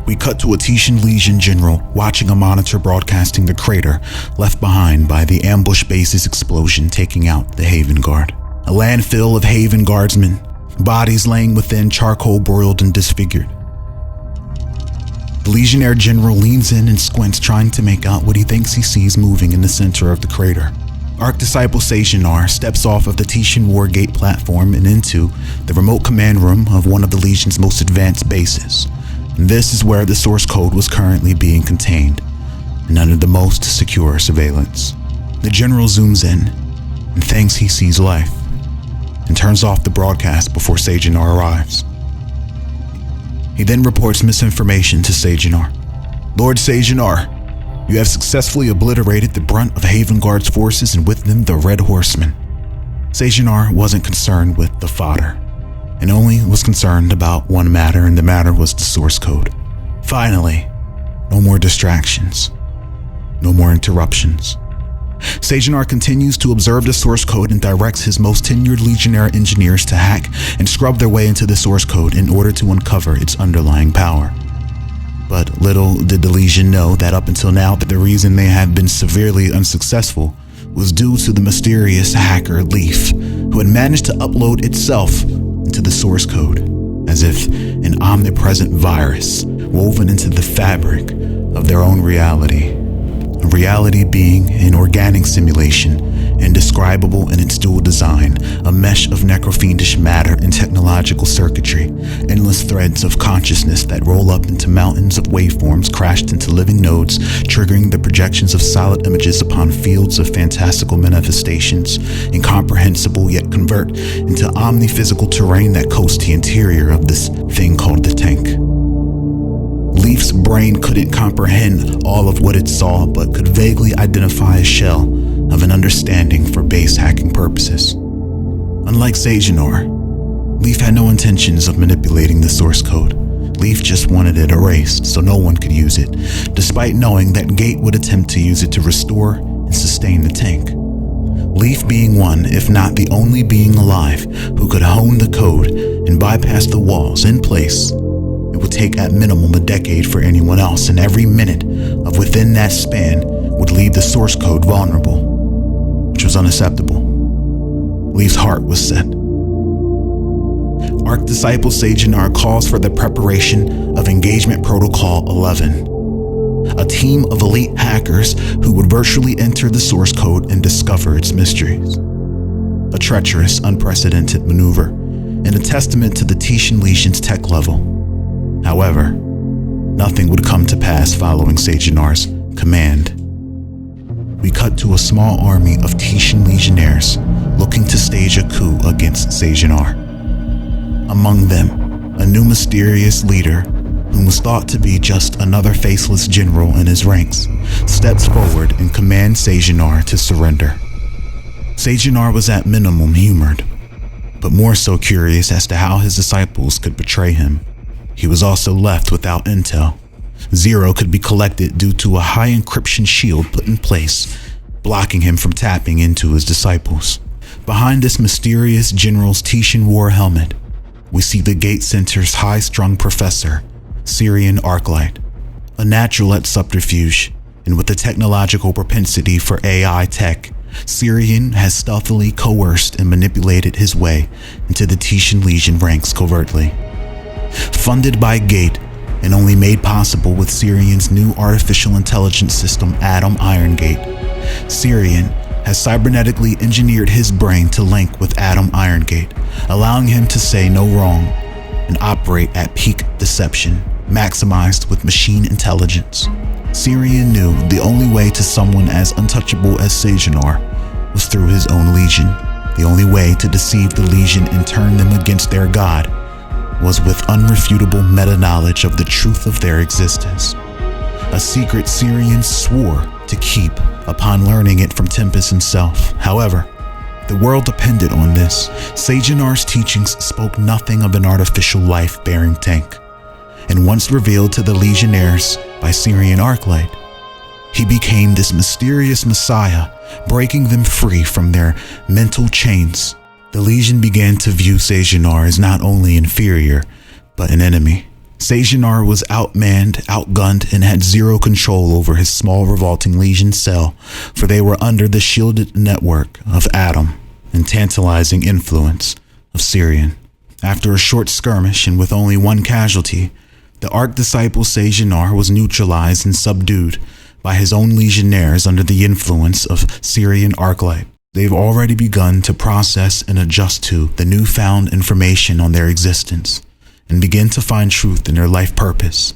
We cut to a Titian Legion general watching a monitor broadcasting the crater left behind by the ambush base's explosion taking out the Haven Guard. A landfill of Haven Guardsmen, bodies laying within, charcoal broiled and disfigured. The Legionnaire general leans in and squints, trying to make out what he thinks he sees moving in the center of the crater. Archdisciple Sejanar steps off of the Titian Wargate platform and into the remote command room of one of the Legion's most advanced bases. And this is where the source code was currently being contained and under the most secure surveillance. The general zooms in and thinks he sees life and turns off the broadcast before Sejanar arrives. He then reports misinformation to Sejanar. Lord Sejanar, you have successfully obliterated the brunt of Haven Guard's forces and with them the Red Horsemen. Sejanar wasn't concerned with the fodder, and only was concerned about one matter, and the matter was the source code. Finally, no more distractions, no more interruptions. Sejanar continues to observe the source code and directs his most tenured Legionnaire engineers to hack and scrub their way into the source code in order to uncover its underlying power. But little did the Legion know that up until now, that the reason they had been severely unsuccessful was due to the mysterious hacker Leaf, who had managed to upload itself into the source code, as if an omnipresent virus woven into the fabric of their own reality. A reality being an organic simulation, indescribable in its dual design, a mesh of necrofiendish matter and technological circuitry, endless threads of consciousness that roll up into mountains of waveforms crashed into living nodes, triggering the projections of solid images upon fields of fantastical manifestations, incomprehensible yet convert into omniphysical terrain that coasts the interior of this thing called the tank. Leaf's brain couldn't comprehend all of what it saw, but could vaguely identify a shell of an understanding for base hacking purposes. Unlike Sejanar, Leaf had no intentions of manipulating the source code. Leaf just wanted it erased so no one could use it, despite knowing that Gate would attempt to use it to restore and sustain the tank. Leaf being one, if not the only being alive, who could hone the code and bypass the walls in place. It would take at minimum a decade for anyone else, and every minute of within that span would leave the source code vulnerable, which was unacceptable. Leaf's heart was set. Archdisciple Sejanar calls for the preparation of Engagement Protocol 11, a team of elite hackers who would virtually enter the source code and discover its mysteries. A treacherous, unprecedented maneuver, and a testament to the Titian Legion's tech level. However, nothing would come to pass following Sejanar's command. We cut to a small army of Titian Legionnaires looking to stage a coup against Sejanar. Among them, a new mysterious leader, whom was thought to be just another faceless general in his ranks, steps forward and commands Sejanar to surrender. Sejanar was at minimum humored, but more so curious as to how his disciples could betray him. He was also left without intel. Zero could be collected due to a high encryption shield put in place, blocking him from tapping into his disciples. Behind this mysterious general's Titian war helmet, we see the Gate Center's high-strung professor, Syrian Arclight, a natural at subterfuge, and with a technological propensity for AI tech. Syrian has stealthily coerced and manipulated his way into the Titian Legion ranks covertly. Funded by Gate and only made possible with Syrian's new artificial intelligence system, Atom Iron Gate, Syrian has cybernetically engineered his brain to link with Atom Iron Gate, allowing him to say no wrong and operate at peak deception, maximized with machine intelligence. Syrian knew the only way to someone as untouchable as Sejanar was through his own Legion. The only way to deceive the Legion and turn them against their god was with unrefutable meta-knowledge of the truth of their existence. A secret Syrian swore to keep upon learning it from Tempest himself. However, the world depended on this. Sejanar's teachings spoke nothing of an artificial life-bearing tank. And once revealed to the Legionnaires by Syrian Arclight, he became this mysterious messiah, breaking them free from their mental chains. The Legion began to view Sejanar as not only inferior, but an enemy. Sejanar was outmanned, outgunned, and had zero control over his small revolting Legion cell, for they were under the shielded network of Adam and tantalizing influence of Syrian. After a short skirmish and with only one casualty, the Archdisciple Sejanar was neutralized and subdued by his own legionnaires under the influence of Syrian Arclight. They've already begun to process and adjust to the newfound information on their existence and begin to find truth in their life purpose,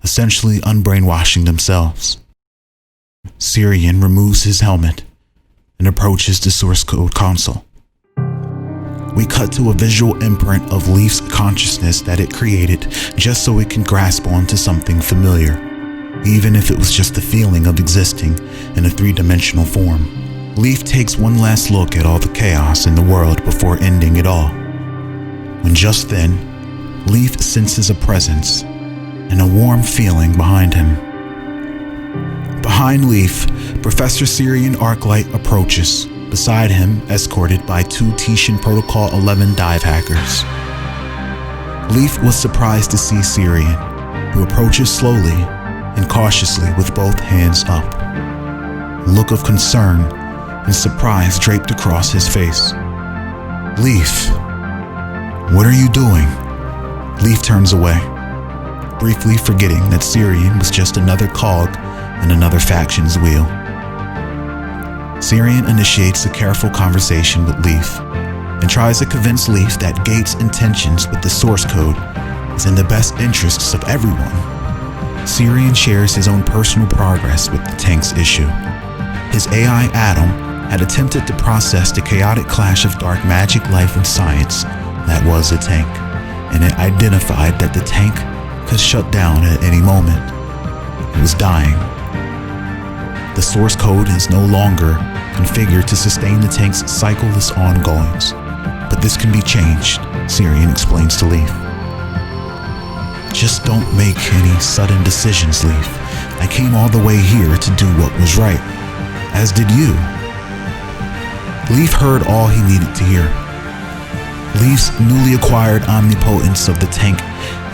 essentially unbrainwashing themselves. Syrian removes his helmet and approaches the source code console. We cut to a visual imprint of Leaf's consciousness that it created just so it can grasp onto something familiar, even if it was just the feeling of existing in a three-dimensional form. Leaf takes one last look at all the chaos in the world before ending it all. When just then, Leaf senses a presence and a warm feeling behind him. Behind Leaf, Professor Syrian Arclight approaches, beside him escorted by two Tishan Protocol 11 dive hackers. Leaf was surprised to see Syrian, who approaches slowly and cautiously with both hands up. A look of concern and surprise draped across his face. Leaf, what are you doing? Leaf turns away, briefly forgetting that Syrian was just another cog in another faction's wheel. Syrian initiates a careful conversation with Leaf and tries to convince Leaf that Gates' intentions with the source code is in the best interests of everyone. Syrian shares his own personal progress with the tank's issue. His AI Adam had attempted to process the chaotic clash of dark magic, life, and science that was a tank, and it identified that the tank could shut down at any moment. It was dying. The source code is no longer configured to sustain the tank's cycleless ongoings, but this can be changed, Syrian explains to Leaf. Just don't make any sudden decisions, Leaf. I came all the way here to do what was right, as did you. Leaf heard all he needed to hear. Leaf's newly acquired omnipotence of the tank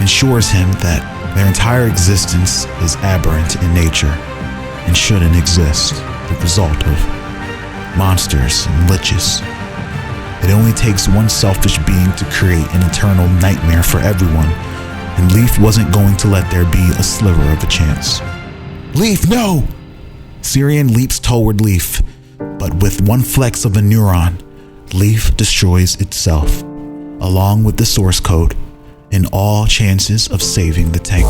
ensures him that their entire existence is aberrant in nature and shouldn't exist, the result of monsters and liches. It only takes one selfish being to create an eternal nightmare for everyone, and Leaf wasn't going to let there be a sliver of a chance. Leaf, no! Syrian leaps toward Leaf, but with one flex of a neuron, Leaf destroys itself, along with the source code and all chances of saving the tank.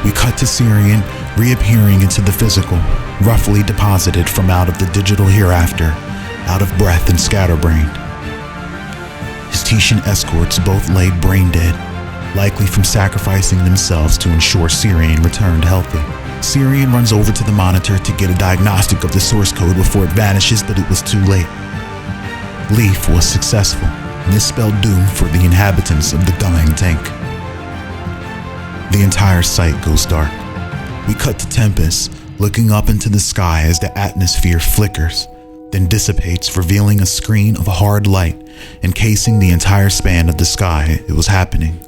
We cut to Syrian reappearing into the physical, roughly deposited from out of the digital hereafter, out of breath and scatterbrained. His Tishan escorts both lay brain dead, likely from sacrificing themselves to ensure Syrian returned healthy. Syrian runs over to the monitor to get a diagnostic of the source code before it vanishes, but it was too late. Leaf was successful, and this spelled doom for the inhabitants of the dying tank. The entire site goes dark. We cut to Tempest, looking up into the sky as the atmosphere flickers, then dissipates, revealing a screen of hard light encasing the entire span of the sky it was happening.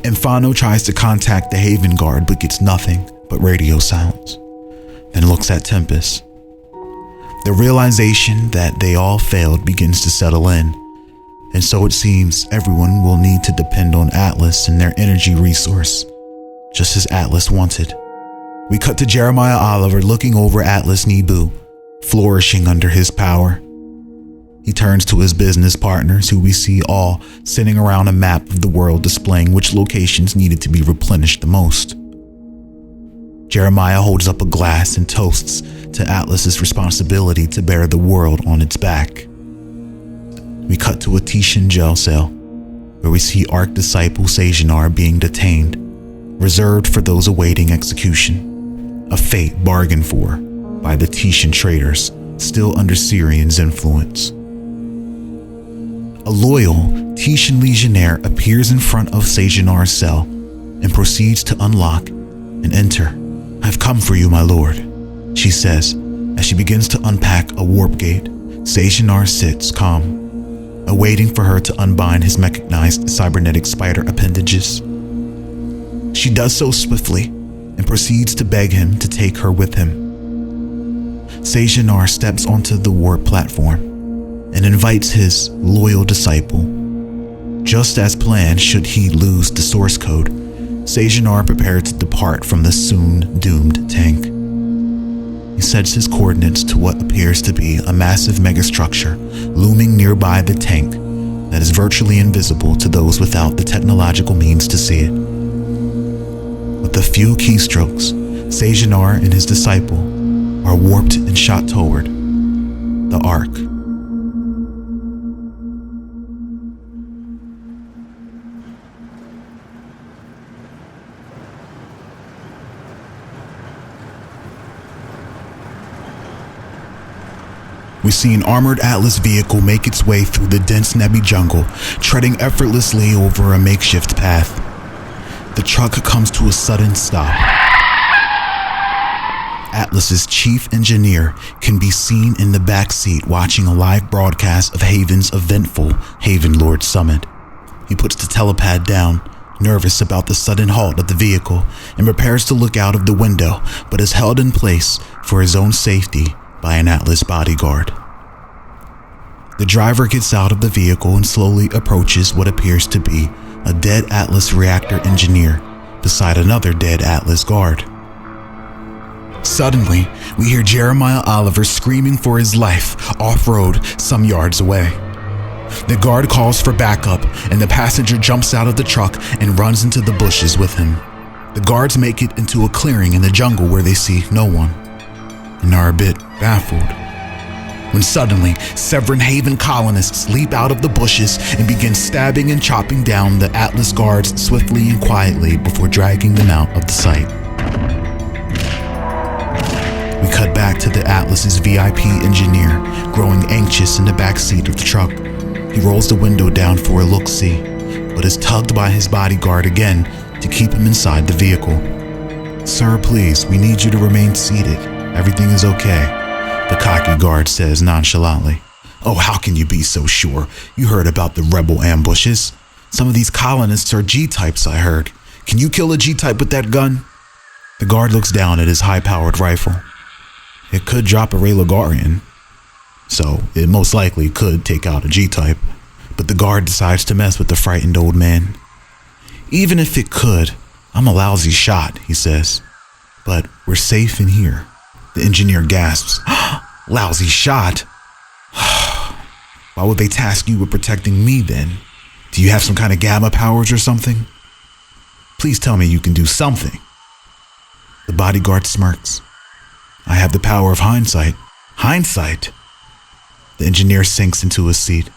Infano tries to contact the Haven Guard but gets nothing but radio silence, then looks at Tempest. The realization that they all failed begins to settle in, and so it seems everyone will need to depend on Atlas and their energy resource, just as Atlas wanted. We cut to Jeremiah Oliver looking over Atlas Nebu, flourishing under his power. He turns to his business partners, who we see all sitting around a map of the world displaying which locations needed to be replenished the most. Jeremiah holds up a glass and toasts to Atlas's responsibility to bear the world on its back. We cut to a Tishan jail cell, where we see Archdisciple Sejanar being detained, reserved for those awaiting execution, a fate bargained for by the Tishan traitors still under Syrian's influence. A loyal Tishan legionnaire appears in front of Sejanar's cell and proceeds to unlock and enter. "I've come for you, my lord," she says as she begins to unpack a warp gate. Sejanar sits calm, awaiting for her to unbind his mechanized cybernetic spider appendages. She does so swiftly and proceeds to beg him to take her with him. Sejanar steps onto the warp platform and invites his loyal disciple. Just as planned, should he lose the source code, Sejanar prepared to depart from the soon-doomed tank. He sets his coordinates to what appears to be a massive megastructure looming nearby the tank that is virtually invisible to those without the technological means to see it. With a few keystrokes, Sejanar and his disciple are warped and shot toward the Ark. We see an armored Atlas vehicle make its way through the dense Nebi jungle, treading effortlessly over a makeshift path. The truck comes to a sudden stop. Atlas's chief engineer can be seen in the back seat watching a live broadcast of Haven's eventful Haven Lord Summit. He puts the telepad down, nervous about the sudden halt of the vehicle, and prepares to look out of the window, but is held in place for his own safety by an Atlas bodyguard. The driver gets out of the vehicle and slowly approaches what appears to be a dead Atlas reactor engineer beside another dead Atlas guard. Suddenly, we hear Jeremiah Oliver screaming for his life off-road some yards away. The guard calls for backup, and the passenger jumps out of the truck and runs into the bushes with him. The guards make it into a clearing in the jungle where they see no one, and are a bit baffled, when suddenly Severin Haven colonists leap out of the bushes and begin stabbing and chopping down the Atlas guards swiftly and quietly before dragging them out of the sight. We cut back to the Atlas's VIP engineer, growing anxious in the back seat of the truck. He rolls the window down for a look-see, but is tugged by his bodyguard again to keep him inside the vehicle. "Sir, please, we need you to remain seated. Everything is okay," the cocky guard says nonchalantly. "Oh, how can you be so sure? You heard about the rebel ambushes. Some of these colonists are G-types, I heard. Can you kill a G-type with that gun?" The guard looks down at his high-powered rifle. It could drop a Raylagarian, so it most likely could take out a G-type, but the guard decides to mess with the frightened old man. "Even if it could, I'm a lousy shot," he says. "But we're safe in here." The engineer gasps. "Lousy shot? Why would they task you with protecting me then? Do you have some kind of gamma powers or something? Please tell me you can do something." The bodyguard smirks. "I have the power of hindsight." "Hindsight?" The engineer sinks into his seat.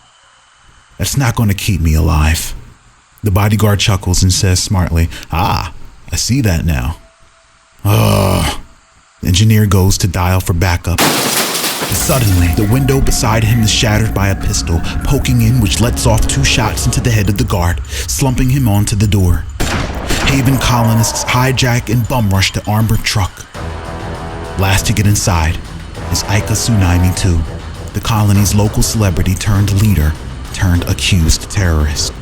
"That's not going to keep me alive." The bodyguard chuckles and says smartly, "Ah, I see that now." The engineer goes to dial for backup. But suddenly, the window beside him is shattered by a pistol, poking in, which lets off 2 shots into the head of the guard, slumping him onto the door. Haven colonists hijack and bum rush the armored truck. Last to get inside is Aika Tsunami 2, the colony's local celebrity turned leader, turned accused terrorist.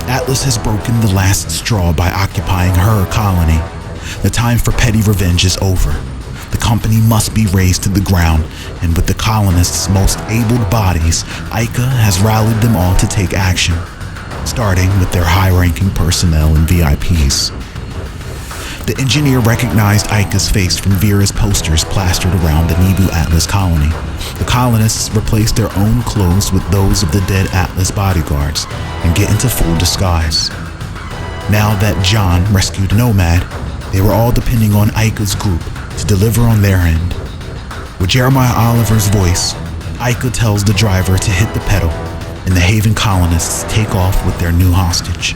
Atlas has broken the last straw by occupying her colony. The time for petty revenge is over. The company must be razed to the ground, and with the colonists' most abled bodies, Aika has rallied them all to take action, starting with their high-ranking personnel and VIPs. The engineer recognized Aika's face from Vera's posters plastered around the Nibu Atlas colony. The colonists replaced their own clothes with those of the dead Atlas bodyguards and get into full disguise. Now that John rescued Nomad, they were all depending on Aika's group to deliver on their end. With Jeremiah Oliver's voice, Aika tells the driver to hit the pedal, and the Haven colonists take off with their new hostage.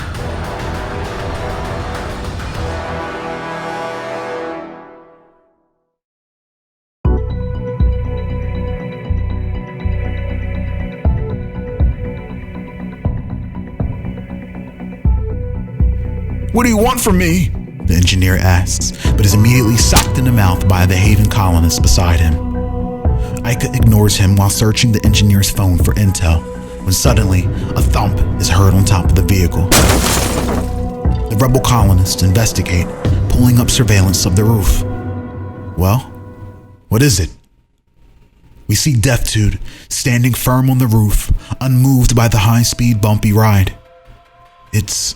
What do you want from me? The engineer asks, but is immediately socked in the mouth by the Haven colonist beside him. Ica ignores him while searching the engineer's phone for intel, when suddenly a thump is heard on top of the vehicle. The rebel colonists investigate, pulling up surveillance of the roof. Well, what is it? We see Deathtude standing firm on the roof, unmoved by the high-speed bumpy ride. It's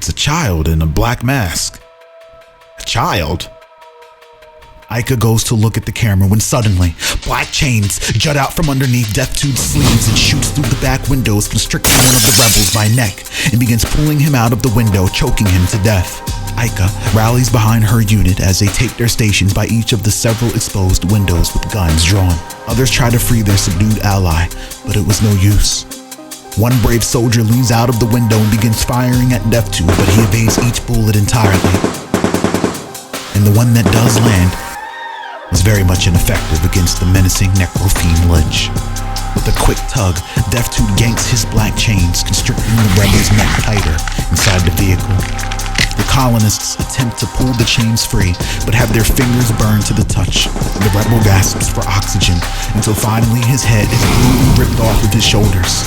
a child in a black mask. A child? Ica goes to look at the camera when suddenly, black chains jut out from underneath Deathtude's sleeves and shoots through the back windows, constricting one of the rebels by neck and begins pulling him out of the window, choking him to death. Ica rallies behind her unit as they take their stations by each of the several exposed windows with guns drawn. Others try to free their subdued ally, but it was no use. One brave soldier leans out of the window and begins firing at Deathtude, but he evades each bullet entirely. And the one that does land is very much ineffective against the menacing necrofiend Lynch. With a quick tug, Deathtude yanks his black chains, constricting the rebel's neck tighter inside the vehicle. The colonists attempt to pull the chains free, but have their fingers burned to the touch. The rebel gasps for oxygen until finally his head is brutally ripped off of his shoulders.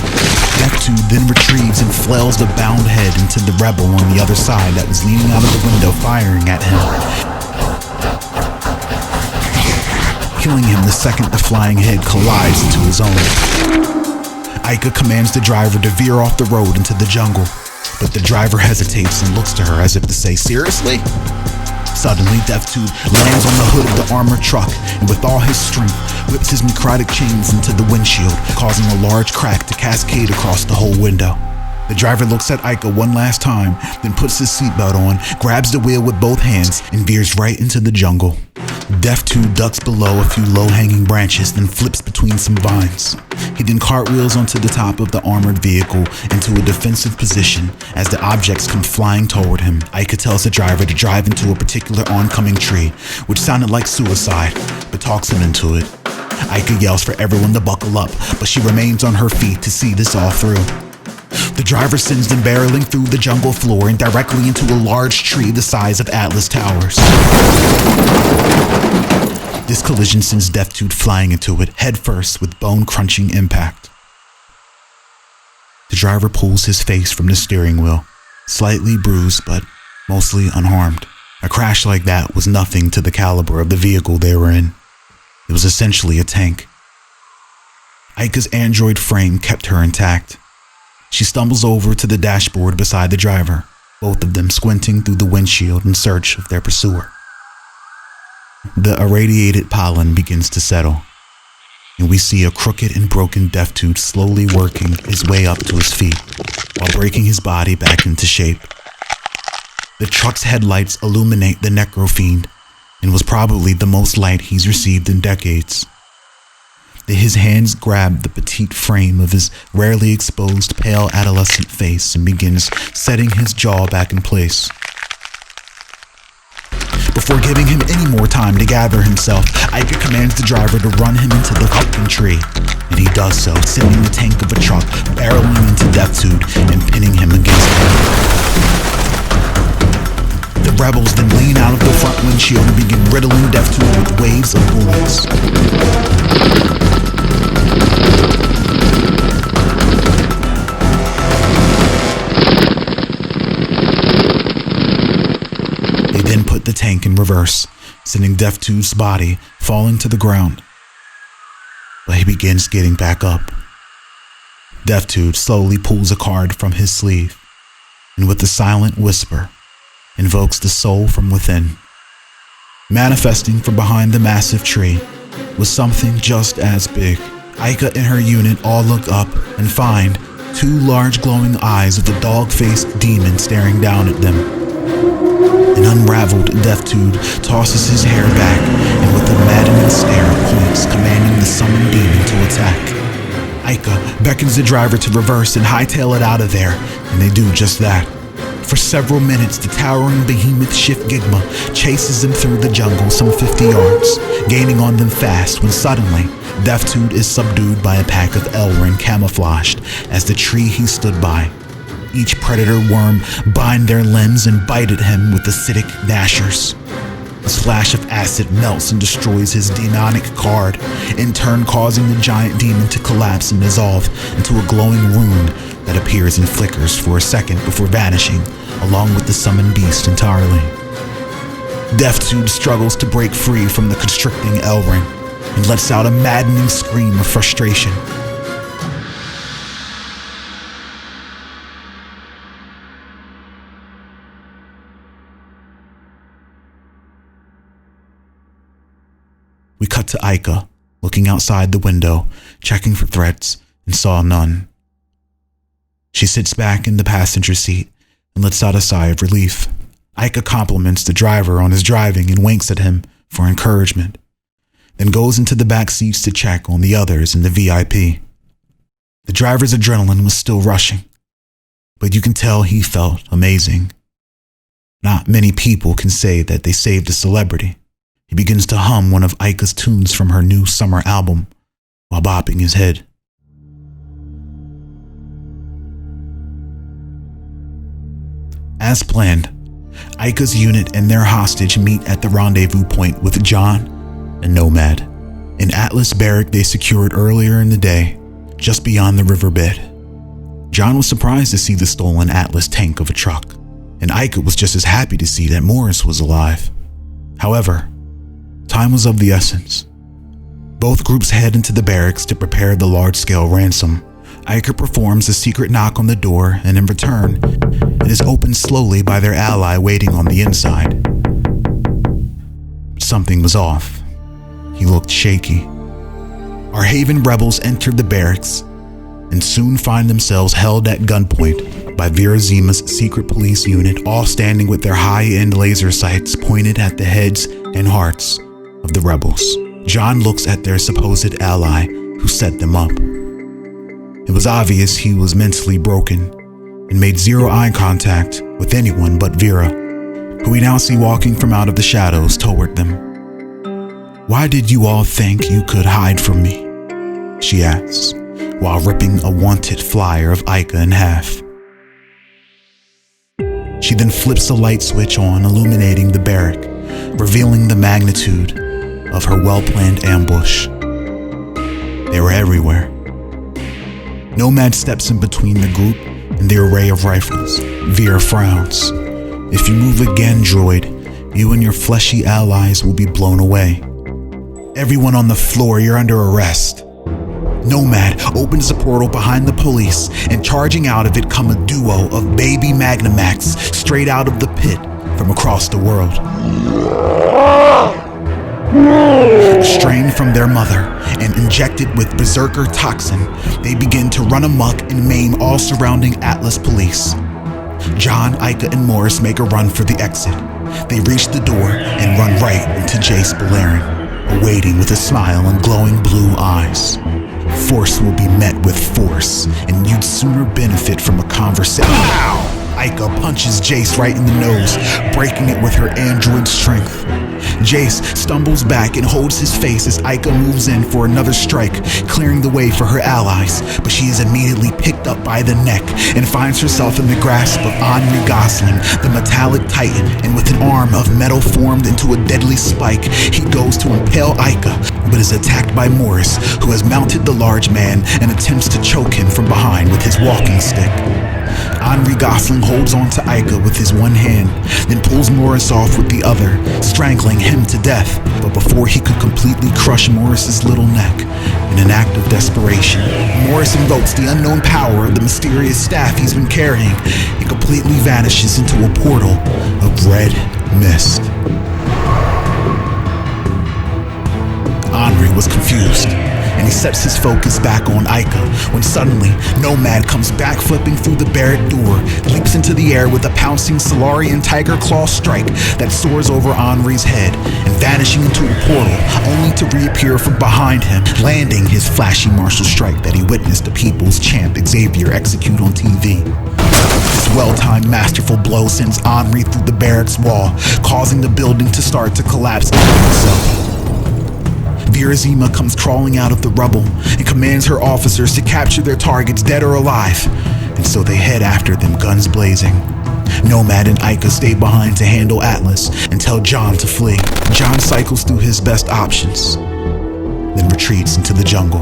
Deathtude then retrieves and flails the bound head into the rebel on the other side that was leaning out of the window firing at him, killing him the second the flying head collides into his own. Ica commands the driver to veer off the road into the jungle, but the driver hesitates and looks to her as if to say, "Seriously?" Suddenly, Deathtude lands on the hood of the armored truck and with all his strength whips his necrotic chains into the windshield, causing a large crack to cascade across the whole window. The driver looks at Ica one last time, then puts his seatbelt on, grabs the wheel with both hands, and veers right into the jungle. Deathtude ducks below a few low-hanging branches, then flips between some vines. He then cartwheels onto the top of the armored vehicle into a defensive position as the objects come flying toward him. Ica tells the driver to drive into a particular oncoming tree, which sounded like suicide, but talks him into it. Ica yells for everyone to buckle up, but she remains on her feet to see this all through. The driver sends them barreling through the jungle floor and directly into a large tree the size of Atlas Towers. This collision sends Deathtude flying into it, headfirst with bone-crunching impact. The driver pulls his face from the steering wheel, slightly bruised but mostly unharmed. A crash like that was nothing to the caliber of the vehicle they were in. It was essentially a tank. Ica's android frame kept her intact. She stumbles over to the dashboard beside the driver, both of them squinting through the windshield in search of their pursuer. The irradiated pollen begins to settle, and we see a crooked and broken Deathtude slowly working his way up to his feet while breaking his body back into shape. The truck's headlights illuminate the necrofiend, and was probably the most light he's received in decades. His hands grab the petite frame of his rarely exposed pale adolescent face and begins setting his jaw back in place. Before giving him any more time to gather himself, Ica commands the driver to run him into the fucking tree, and he does so, sending the tank of a truck barreling into Deathtude and pinning him against it. The rebels then lean out of the front windshield and begin riddling Deathtude with waves of bullets. They then put the tank in reverse, sending Deathtude's body falling to the ground. But he begins getting back up. Deathtude slowly pulls a card from his sleeve, and with a silent whisper, invokes the soul from within. Manifesting from behind the massive tree was something just as big. Ica and her unit all look up and find two large glowing eyes of the dog-faced demon staring down at them. An unraveled Deathtude tosses his hair back and with a maddening stare points, commanding the summoned demon to attack. Ica beckons the driver to reverse and hightail it out of there, and they do just that. For several minutes, the towering behemoth Shift-Gigma chases them through the jungle some 50 yards, gaining on them fast when suddenly, Deathtude is subdued by a pack of Elrin camouflaged as the tree he stood by. each predator worm bind their limbs and bite at him with acidic gnashers. A splash of acid melts and destroys his demonic card, in turn causing the giant demon to collapse and dissolve into a glowing rune that appears and flickers for a second before vanishing, along with the summoned beast entirely. Vicissitudes struggles to break free from the constricting L-ring and lets out a maddening scream of frustration. We cut to Ika, looking outside the window, checking for threats, and saw none. She sits back in the passenger seat and lets out a sigh of relief. Ika compliments the driver on his driving and winks at him for encouragement, then goes into the back seats to check on the others in the VIP. The driver's adrenaline was still rushing, but you can tell he felt amazing. Not many people can say that they saved a celebrity. He begins to hum one of Ika's tunes from her new summer album while bopping his head. As planned, Ika's unit and their hostage meet at the rendezvous point with John and Nomad, an Atlas barrack they secured earlier in the day, just beyond the riverbed. John was surprised to see the stolen Atlas tank of a truck, and Ika was just as happy to see that Morris was alive. However, time was of the essence. Both groups head into the barracks to prepare the large-scale ransom. Ika performs a secret knock on the door, and in return, it is opened slowly by their ally waiting on the inside. But something was off. He looked shaky. Our Haven rebels entered the barracks and soon find themselves held at gunpoint by VIII's secret police unit, all standing with their high-end laser sights pointed at the heads and hearts of the rebels. John looks at their supposed ally who set them up. It was obvious he was mentally broken and made zero eye contact with anyone but Vera, who we now see walking from out of the shadows toward them. "Why did you all think you could hide from me?" she asks, while ripping a wanted flyer of Ika in half. She then flips a light switch on, illuminating the barrack, revealing the magnitude of her well-planned ambush. They were everywhere. Nomad steps in between the group and the array of rifles. Vera frowns. "If you move again, droid, you and your fleshy allies will be blown away. Everyone on the floor, you're under arrest." Nomad opens the portal behind the police, and charging out of it come a duo of baby Magnamax straight out of the pit from across the world. Strained from their mother and injected with berserker toxin, they begin to run amok and maim all surrounding Atlas police. John, Ika, and Morris make a run for the exit. They reach the door and run right into Jace Balerin, awaiting with a smile and glowing blue eyes. Force will be met with force, and you'd sooner benefit from a conversation. Ow! Ika punches Jace right in the nose, breaking it with her android strength. Jace stumbles back and holds his face as Ika moves in for another strike, clearing the way for her allies, but she is immediately picked up by the neck and finds herself in the grasp of Henri Gosling, the metallic titan, and with an arm of metal formed into a deadly spike, he goes to impale Ika, but is attacked by Morris, who has mounted the large man and attempts to choke him from behind with his walking stick. Henri Gosling holds on to Ika with his one hand, then pulls Morris off with the other, strangling him to death. But before he could completely crush Morris's little neck, in an act of desperation, Morris invokes the unknown power of the mysterious staff he's been carrying and completely vanishes into a portal of red mist. Henri was confused, and he sets his focus back on Ika when suddenly Nomad comes back flipping through the barrack door, leaps into the air with a pouncing Solarian Tiger Claw strike that soars over Henri's head and vanishing into a portal, only to reappear from behind him, landing his flashy martial strike that he witnessed the Peoplz champ Xavier execute on TV. This well-timed masterful blow sends Henri through the barracks wall, causing the building to start to collapse into itself. VIII comes crawling out of the rubble and commands her officers to capture their targets dead or alive. and so they head after them, guns blazing. Nomad and Ica stay behind to handle Atlas and tell John to flee. John cycles through his best options, then retreats into the jungle.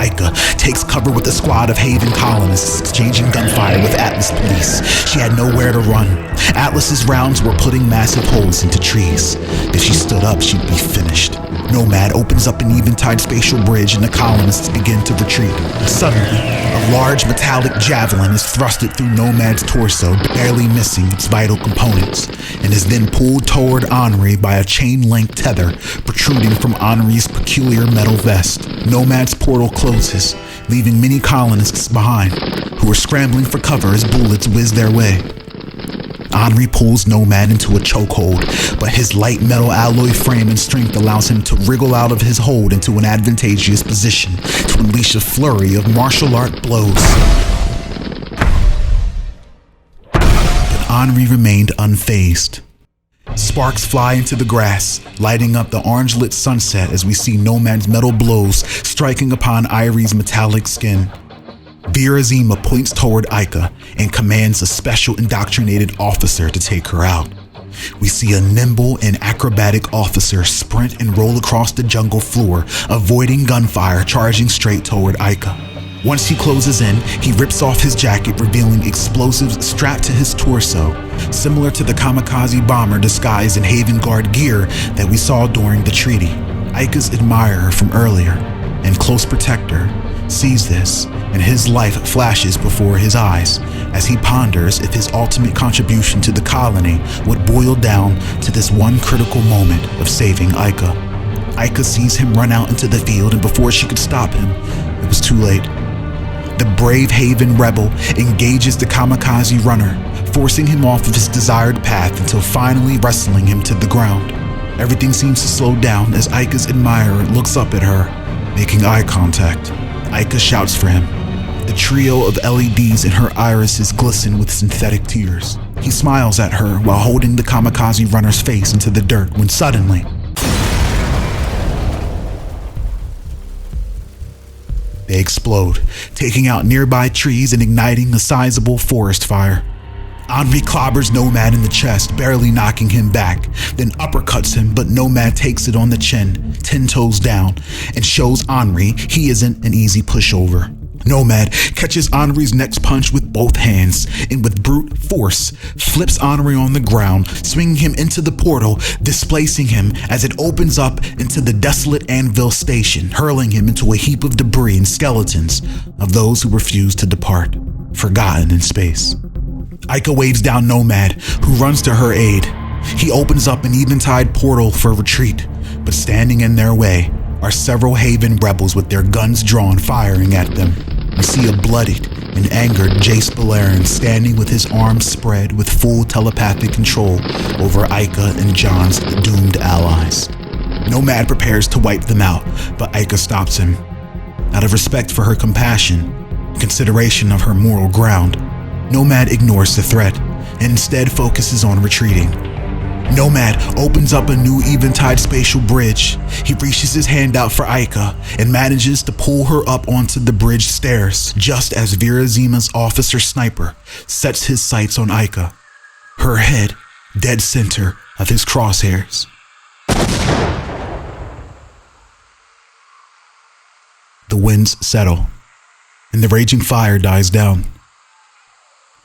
Ica takes cover with a squad of Haven colonists exchanging gunfire with Atlas police. She had nowhere to run. Atlas's rounds were putting massive holes into trees. If she stood up, she'd be finished. Nomad opens up an eventide spatial bridge and the colonists begin to retreat. Suddenly, a large metallic javelin is thrusted through Nomad's torso, barely missing its vital components, and is then pulled toward Henri by a chain-link tether protruding from Henri's peculiar metal vest. Nomad's portal closes, leaving many colonists behind, who are scrambling for cover as bullets whiz their way. Henri pulls Nomad into a chokehold, but his light metal alloy frame and strength allows him to wriggle out of his hold into an advantageous position to unleash a flurry of martial art blows. But Henri remained unfazed. Sparks fly into the grass, lighting up the orange-lit sunset as we see Nomad's metal blows striking upon Irie's metallic skin. VIII points toward Ica and commands a special indoctrinated officer to take her out. We see a nimble and acrobatic officer sprint and roll across the jungle floor, avoiding gunfire, charging straight toward Ica. Once he closes in, he rips off his jacket, revealing explosives strapped to his torso, similar to the kamikaze bomber disguised in Haven Guard gear that we saw during the treaty. Ica's admirer from earlier and close protector sees this, and his life flashes before his eyes as he ponders if his ultimate contribution to the colony would boil down to this one critical moment of saving Ica. Ica sees him run out into the field, and before she could stop him, it was too late. The brave Haven rebel engages the kamikaze runner, forcing him off of his desired path until finally wrestling him to the ground. Everything seems to slow down as Ica's admirer looks up at her, making eye contact. Ica shouts for him. The trio of LEDs in her irises glisten with synthetic tears. He smiles at her while holding the kamikaze runner's face into the dirt when suddenly they explode, taking out nearby trees and igniting a sizable forest fire. Henri clobbers Nomad in the chest, barely knocking him back, then uppercuts him, but Nomad takes it on the chin, 10 toes down, and shows Henri he isn't an easy pushover. Nomad catches Henri's next punch with both hands, and with brute force, flips Henri on the ground, swinging him into the portal, displacing him as it opens up into the desolate Anvil station, hurling him into a heap of debris and skeletons of those who refused to depart, forgotten in space. Ica waves down Nomad, who runs to her aid. He opens up an eventide portal for retreat, but standing in their way are several Haven rebels with their guns drawn, firing at them. We see a bloodied and angered Jace Beleren standing with his arms spread with full telepathic control over Ica and John's doomed allies. Nomad prepares to wipe them out, but Ica stops him. Out of respect for her compassion, consideration of her moral ground, Nomad ignores the threat and instead focuses on retreating. Nomad opens up a new eventide spatial bridge. He reaches his hand out for Ica and manages to pull her up onto the bridge stairs just as VIII's officer sniper sets his sights on Ica, her head dead center of his crosshairs. The winds settle and the raging fire dies down.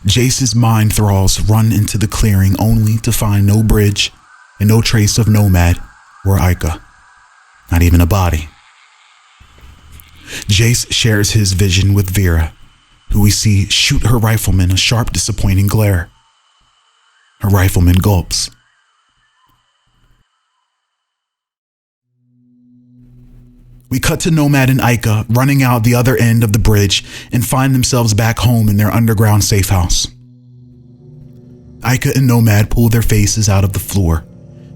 Jace's mind thralls run into the clearing only to find no bridge and no trace of Nomad or Ica, not even a body. Jace shares his vision with Vera, who we see shoot her rifleman a sharp, disappointing glare. Her rifleman gulps. We cut to Nomad and Ica running out the other end of the bridge and find themselves back home in their underground safe house. Ica and Nomad pull their faces out of the floor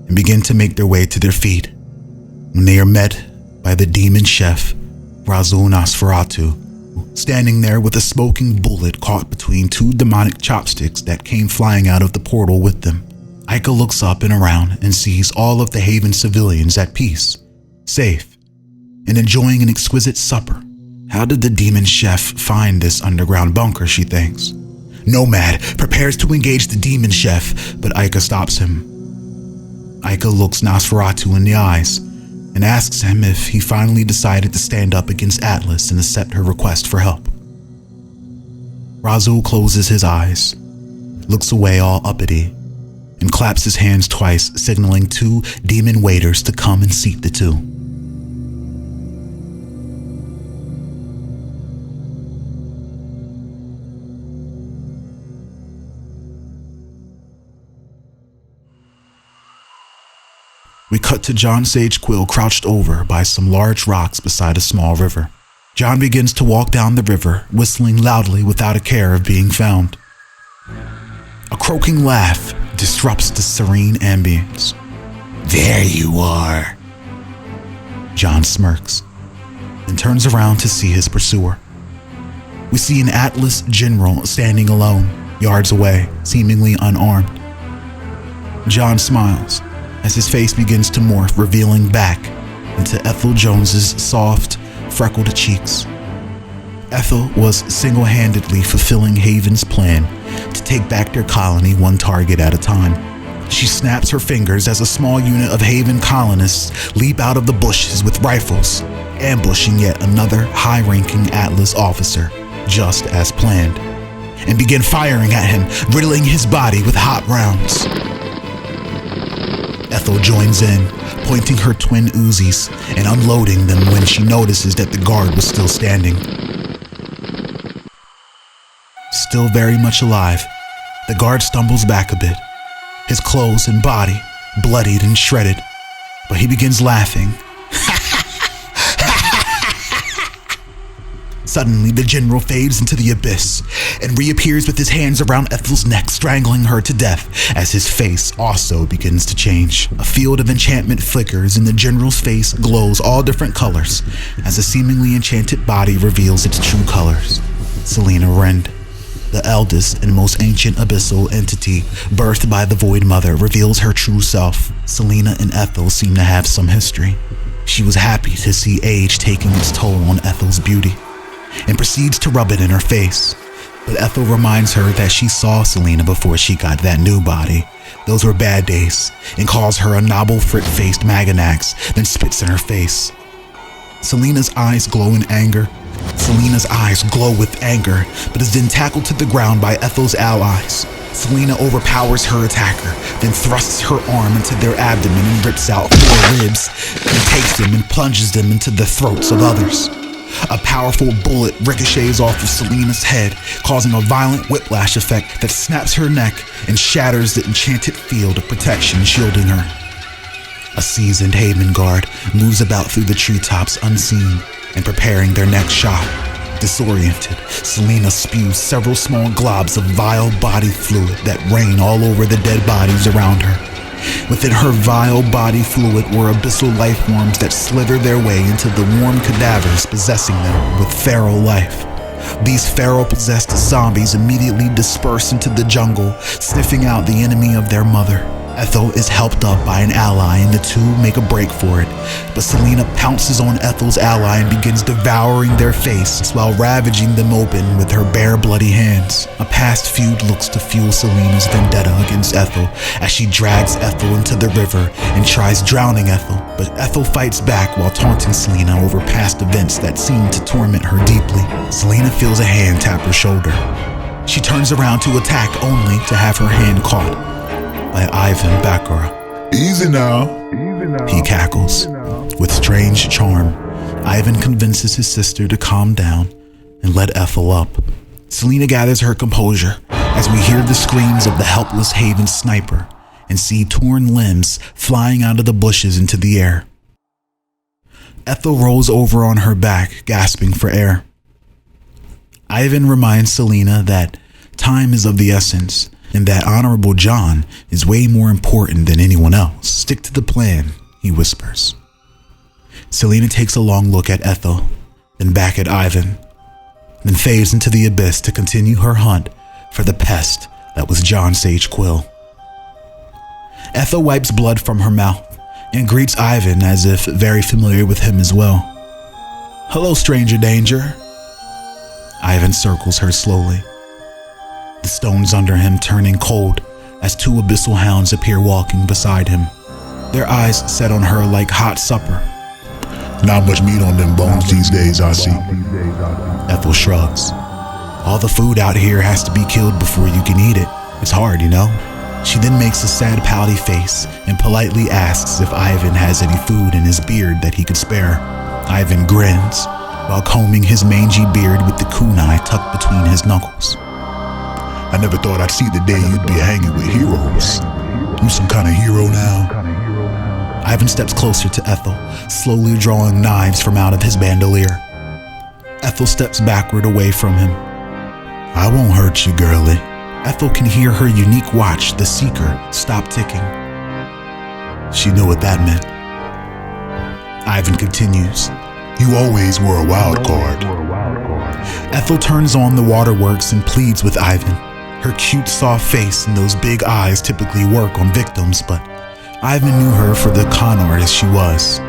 and begin to make their way to their feet when they are met by the demon chef, Razul Nosferatu, standing there with a smoking bullet caught between two demonic chopsticks that came flying out of the portal with them. Ica looks up and around and sees all of the Haven civilians at peace, safe, and enjoying an exquisite supper How did the demon chef find this underground bunker, she thinks. Nomad prepares to engage the demon chef, but Ica stops him. Ica looks Nosferatu in the eyes and asks him if he finally decided to stand up against Atlas and accept her request for help. Razul closes his eyes, looks away all uppity, and claps his hands twice, signaling 2 demon waiters to come and seat the 2. We cut to John Sage Quill crouched over by some large rocks beside a small river. John begins to walk down the river, whistling loudly without a care of being found. A croaking laugh disrupts the serene ambience. There you are. John smirks, and turns around to see his pursuer. We see an Atlas general standing alone, yards away, seemingly unarmed. John smiles as his face begins to morph, revealing back into Ethel Jones's soft, freckled cheeks. Ethel was single-handedly fulfilling Haven's plan to take back their colony one target at a time. She snaps her fingers as a small unit of Haven colonists leap out of the bushes with rifles, ambushing yet another high-ranking Atlas officer, just as planned, and begin firing at him, riddling his body with hot rounds. Ethel joins in, pointing her twin Uzis and unloading them when she notices that the guard was still standing. Still very much alive, the guard stumbles back a bit, his clothes and body bloodied and shredded, but he begins laughing. Suddenly, the general fades into the abyss and reappears with his hands around Ethel's neck, strangling her to death as his face also begins to change. A field of enchantment flickers and the general's face glows all different colors as a seemingly enchanted body reveals its true colors. Selena Rend, the eldest and most ancient abyssal entity birthed by the Void Mother, reveals her true self. Selena and Ethel seem to have some history. She was happy to see age taking its toll on Ethel's beauty, and proceeds to rub it in her face. But Ethel reminds her that she saw Selena before she got that new body. Those were bad days, and calls her a noble frit-faced Maganax, then spits in her face. Selena's eyes glow with anger, but is then tackled to the ground by Ethel's allies. Selena overpowers her attacker, then thrusts her arm into their abdomen and rips out 4 ribs, and takes them and plunges them into the throats of others. A powerful bullet ricochets off of Selena's head, causing a violent whiplash effect that snaps her neck and shatters the enchanted field of protection shielding her. A seasoned Haven guard moves about through the treetops unseen and preparing their next shot. Disoriented, Selena spews several small globs of vile body fluid that rain all over the dead bodies around her. Within her vile body fluid were abyssal life forms that slither their way into the warm cadavers, possessing them with feral life. These feral-possessed zombies immediately disperse into the jungle, sniffing out the enemy of their mother. Ethel is helped up by an ally and the 2 make a break for it, but Selena pounces on Ethel's ally and begins devouring their faces while ravaging them open with her bare bloody hands. A past feud looks to fuel Selena's vendetta against Ethel as she drags Ethel into the river and tries drowning Ethel, but Ethel fights back while taunting Selena over past events that seem to torment her deeply. Selena feels a hand tap her shoulder. She turns around to attack only to have her hand caught by Ivan Bakura. Easy now, he cackles. With strange charm, Ivan convinces his sister to calm down and let Ethel up. Selena gathers her composure as we hear the screams of the helpless Haven sniper and see torn limbs flying out of the bushes into the air. Ethel rolls over on her back, gasping for air. Ivan reminds Selena that time is of the essence, and that Honorable John is way more important than anyone else. Stick to the plan, he whispers. Selena takes a long look at Ethel, then back at Ivan, then fades into the abyss to continue her hunt for the pest that was John Sage Quill. Ethel wipes blood from her mouth and greets Ivan as if very familiar with him as well. Hello, stranger danger. Ivan circles her slowly, the stones under him turning cold as two abyssal hounds appear walking beside him, their eyes set on her like hot supper. Not much meat on them bones these days, I see. Ethel shrugs. All the food out here has to be killed before you can eat it. It's hard, you know? She then makes a sad pouty face and politely asks if Ivan has any food in his beard that he could spare. Ivan grins while combing his mangy beard with the kunai tucked between his knuckles. I never thought I'd see the day you'd be hanging with heroes. You some kind of hero now? Ivan steps closer to Ethel, slowly drawing knives from out of his bandolier. Ethel steps backward away from him. I won't hurt you, girlie. Ethel can hear her unique watch, the Seeker, stop ticking. She knew what that meant. Ivan continues. You always were a wild card. Ethel turns on the waterworks and pleads with Ivan. Her cute, soft face and those big eyes typically work on victims, but Ivan knew her for the con artist she was.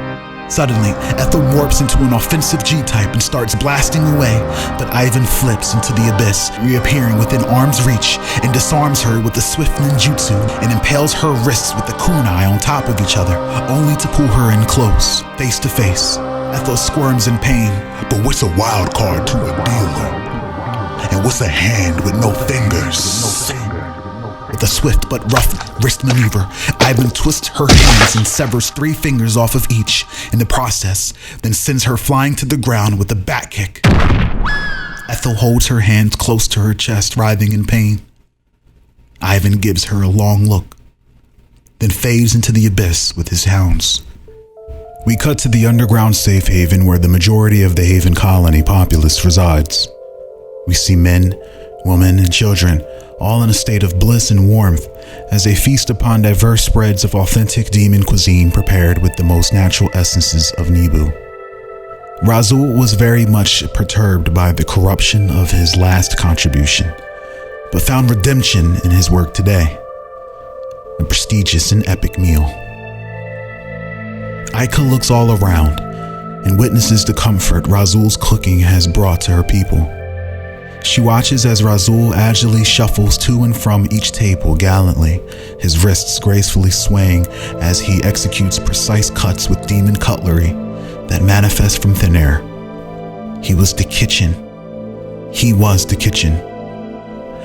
Suddenly, Ethel warps into an offensive G-type and starts blasting away, but Ivan flips into the abyss, reappearing within arm's reach, and disarms her with the swift ninjutsu and impales her wrists with the kunai on top of each other, only to pull her in close, face to face. Ethel squirms in pain. But what's a wild card to a dealer? And what's a hand with no fingers? With a swift but rough wrist maneuver, Ivan twists her hands and severs 3 fingers off of each in the process, then sends her flying to the ground with a back kick. Ethel holds her hands close to her chest, writhing in pain. Ivan gives her a long look, then fades into the abyss with his hounds. We cut to the underground safe haven where the majority of the Haven colony populace resides. We see men, women, and children all in a state of bliss and warmth as they feast upon diverse spreads of authentic demon cuisine prepared with the most natural essences of Nibu. Razul was very much perturbed by the corruption of his last contribution, but found redemption in his work today. A prestigious and epic meal. Aika looks all around and witnesses the comfort Razul's cooking has brought to her people. She watches as Razul agilely shuffles to and from each table gallantly, his wrists gracefully swaying as he executes precise cuts with demon cutlery that manifest from thin air. He was the kitchen. He was the kitchen.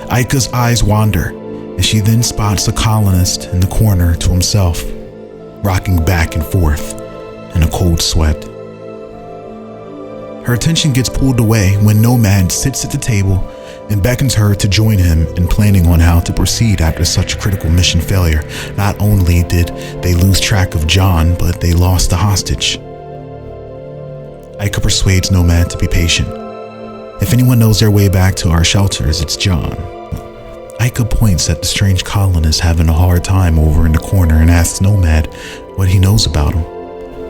Aika's eyes wander as she then spots a colonist in the corner to himself, rocking back and forth in a cold sweat. Her attention gets pulled away when Nomad sits at the table and beckons her to join him in planning on how to proceed after such a critical mission failure. Not only did they lose track of John, but they lost the hostage. Aika persuades Nomad to be patient. If anyone knows their way back to our shelters, it's John. Aika points at the strange colonist having a hard time over in the corner and asks Nomad what he knows about him.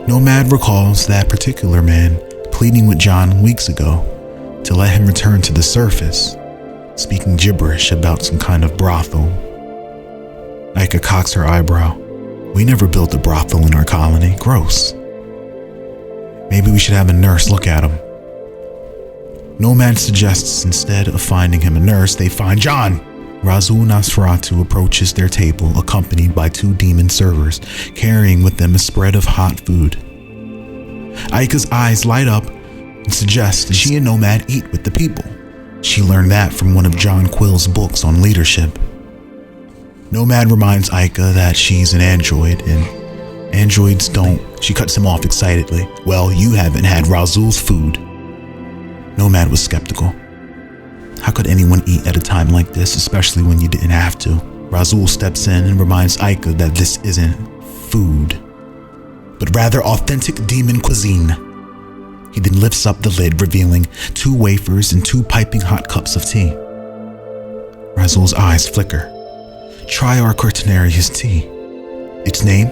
Nomad recalls that particular man pleading with John weeks ago to let him return to the surface, speaking gibberish about some kind of brothel. Aika cocks her eyebrow. We never built a brothel in our colony. Gross. Maybe we should have a nurse look at him. Nomad suggests instead of finding him a nurse, they find John. Razul Nosferatu approaches their table accompanied by 2 demon servers, carrying with them a spread of hot food. Aika's eyes light up and suggest that she and Nomad eat with the people. She learned that from one of John Quill's books on leadership. Nomad reminds Aika that she's an android and androids don't. She cuts him off excitedly. Well, you haven't had Razul's food. Nomad was skeptical. How could anyone eat at a time like this, especially when you didn't have to? Razul steps in and reminds Aika that this isn't food, but rather authentic demon cuisine. He then lifts up the lid, revealing 2 wafers and 2 piping hot cups of tea. Razul's eyes flicker. Try our Quaternarius tea. Its name?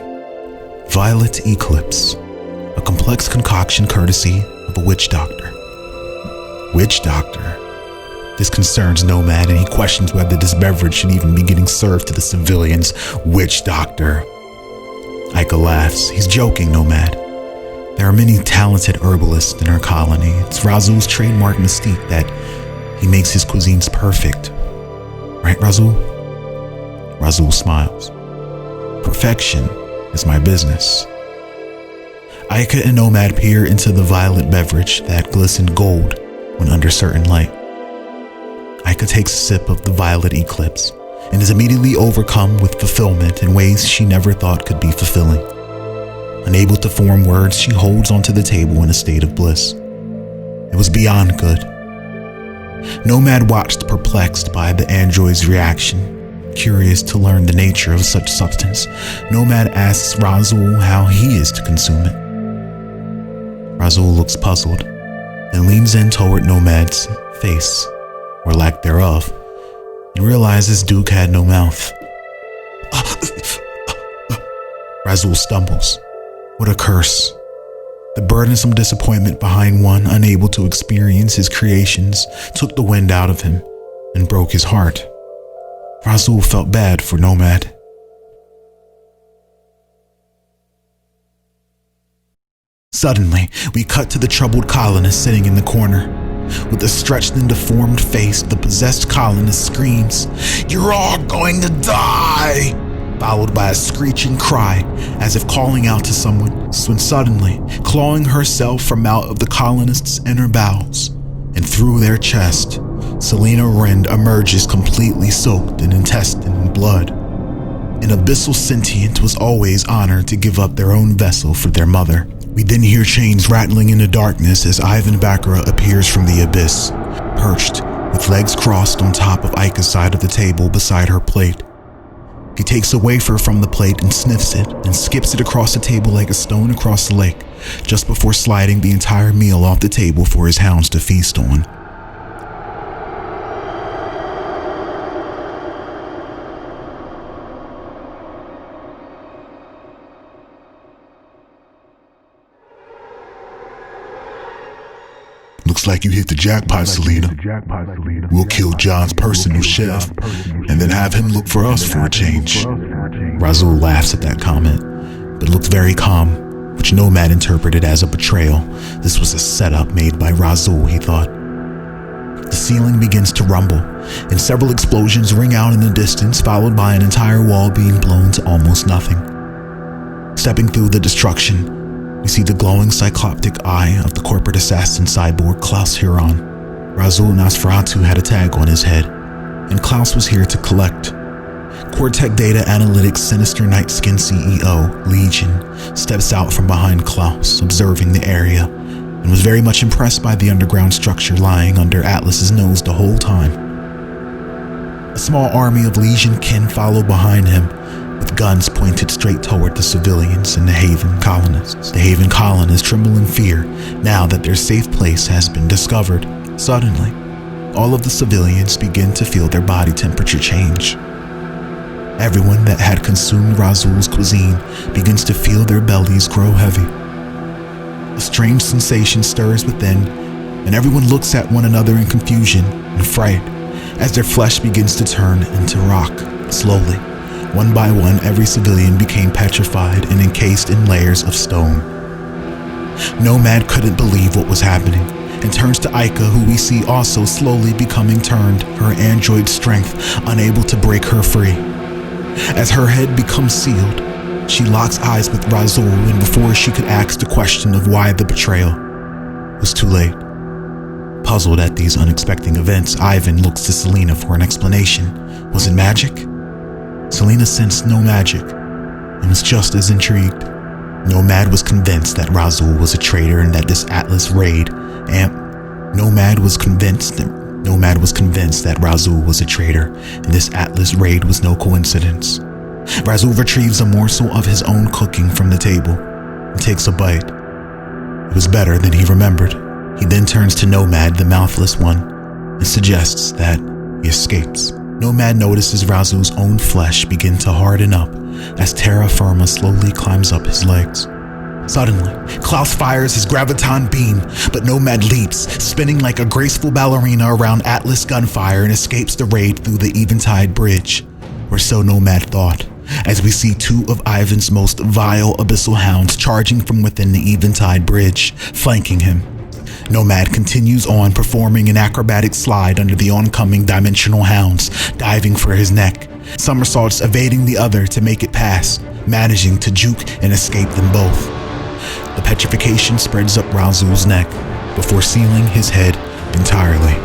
Violet Eclipse, a complex concoction courtesy of a witch doctor. Witch doctor? This concerns Nomad, and he questions whether this beverage should even be getting served to the civilians. Witch doctor. Aika laughs. He's joking, Nomad. There are many talented herbalists in our colony. It's Razul's trademark mystique that He makes his cuisines perfect. Right, Razul? Razul smiles. Perfection is my business. Aika and Nomad peer into the violet beverage that glistened gold when under certain light. Aika takes a sip of the violet eclipse and is immediately overcome with fulfillment in ways she never thought could be fulfilling. Unable to form words, she holds onto the table in a state of bliss. It was beyond good. Nomad watched, perplexed by the android's reaction. Curious to learn the nature of such substance, Nomad asks Razul how he is to consume it. Razul looks puzzled, then leans in toward Nomad's face, or lack thereof, and realizes Duke had no mouth. Razul stumbles. What a curse. The burdensome disappointment behind one unable to experience his creations took the wind out of him and broke his heart. Razul felt bad for Nomad. Suddenly, we cut to the troubled colonist sitting in the corner. With a stretched and deformed face, the possessed colonist screams, "You're all going to die!" followed by a screeching cry, as if calling out to someone, when suddenly, clawing herself from out of the colonist's inner bowels and through their chest, Selena Rend emerges completely soaked in intestine and blood. An abyssal sentient was always honored to give up their own vessel for their mother. We then hear chains rattling in the darkness as Ivan Bakara appears from the abyss, perched, with legs crossed on top of Aika's side of the table beside her plate. He takes a wafer from the plate and sniffs it and skips it across the table like a stone across the lake, just before sliding the entire meal off the table for his hounds to feast on. Looks like you hit the jackpot, Selena. We'll kill John's personal chef and then have him look for us for a change. Razul laughs at that comment, but looks very calm, which Nomad interpreted as a betrayal. This was a setup made by Razul, he thought. The ceiling begins to rumble, and several explosions ring out in the distance, followed by an entire wall being blown to almost nothing. Stepping through the destruction, we see the glowing cycloptic eye of the corporate assassin cyborg Klaus Huron. Razul Nosferatu had a tag on his head, and Klaus was here to collect. Cortec Data Analytics Sinister Night Skin CEO, Legion, steps out from behind Klaus, observing the area, and was very much impressed by the underground structure lying under Atlas's nose the whole time. A small army of Legion kin follow behind him, with guns pointed straight toward the civilians and the Haven colonists. The Haven colonists tremble in fear now that their safe place has been discovered. Suddenly, all of the civilians begin to feel their body temperature change. Everyone that had consumed Razul's cuisine begins to feel their bellies grow heavy. A strange sensation stirs within, and everyone looks at one another in confusion and fright as their flesh begins to turn into rock. Slowly, one by one, every civilian became petrified and encased in layers of stone. Nomad couldn't believe what was happening and turns to Aika, who we see also slowly becoming turned, her android strength unable to break her free. As her head becomes sealed, she locks eyes with Razul, and before she could ask the question of why the betrayal, it was too late. Puzzled at these unexpected events, Ivan looks to Selena for an explanation. Was it magic? Selena sensed no magic and was just as intrigued. Nomad was convinced that Razul was a traitor and that this Atlas raid Nomad was convinced that Razul was a traitor and this Atlas raid was no coincidence. Razul retrieves a morsel of his own cooking from the table and takes a bite. It was better than he remembered. He then turns to Nomad, the mouthless one, and suggests that he escapes. Nomad notices Razul's own flesh begin to harden up as terra firma slowly climbs up his legs. Suddenly, Klaus fires his graviton beam, but Nomad leaps, spinning like a graceful ballerina around Atlas gunfire and escapes the raid through the Eventide Bridge, or so Nomad thought, as we see two of Ivan's most vile abyssal hounds charging from within the Eventide Bridge, flanking him. Nomad continues on, performing an acrobatic slide under the oncoming dimensional hounds, diving for his neck. Somersaults evading the other to make it pass, managing to juke and escape them both. The petrification spreads up Razul's neck before sealing his head entirely.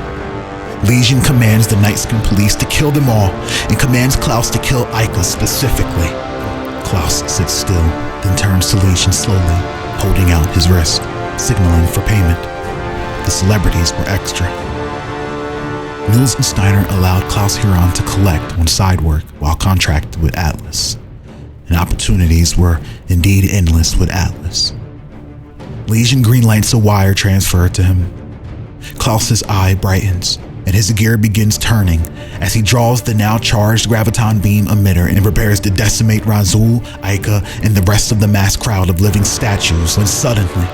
Legion commands the Night Skin police to kill them all and commands Klaus to kill Ica specifically. Klaus sits still, then turns to Legion slowly, holding out his wrist, signaling for payment. The celebrities were extra. Mills and Steiner allowed Klaus Huron to collect on side work while contracted with Atlas, and opportunities were indeed endless with Atlas. Legion greenlights a wire transfer to him. Klaus's eye brightens, and his gear begins turning as he draws the now charged graviton beam emitter and prepares to decimate Razul, Ica, and the rest of the mass crowd of living statues when suddenly,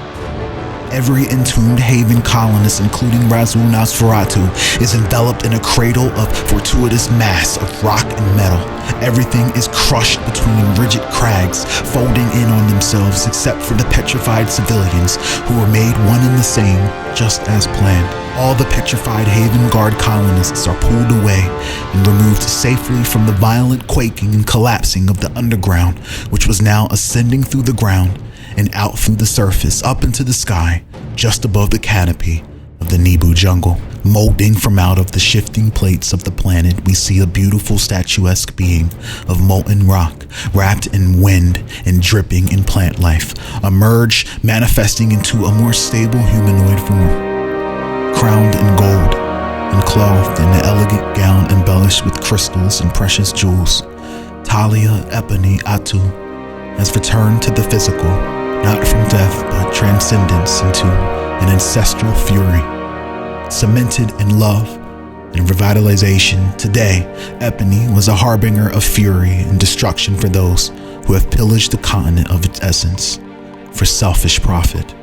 every entombed Haven colonist, including Razul Nosferatu, is enveloped in a cradle of fortuitous mass of rock and metal. Everything is crushed between rigid crags, folding in on themselves except for the petrified civilians who were made one and the same, just as planned. All the petrified Haven Guard colonists are pulled away and removed safely from the violent quaking and collapsing of the underground, which was now ascending through the ground and out through the surface, up into the sky, just above the canopy of the Nibu jungle. Molding from out of the shifting plates of the planet, we see a beautiful statuesque being of molten rock, wrapped in wind and dripping in plant life, emerge, manifesting into a more stable humanoid form. Crowned in gold and clothed in an elegant gown embellished with crystals and precious jewels, Talia Epony Atu has returned to the physical, not from death but transcendence into an ancestral fury. Cemented in love and revitalization, today Epony was a harbinger of fury and destruction for those who have pillaged the continent of its essence for selfish profit.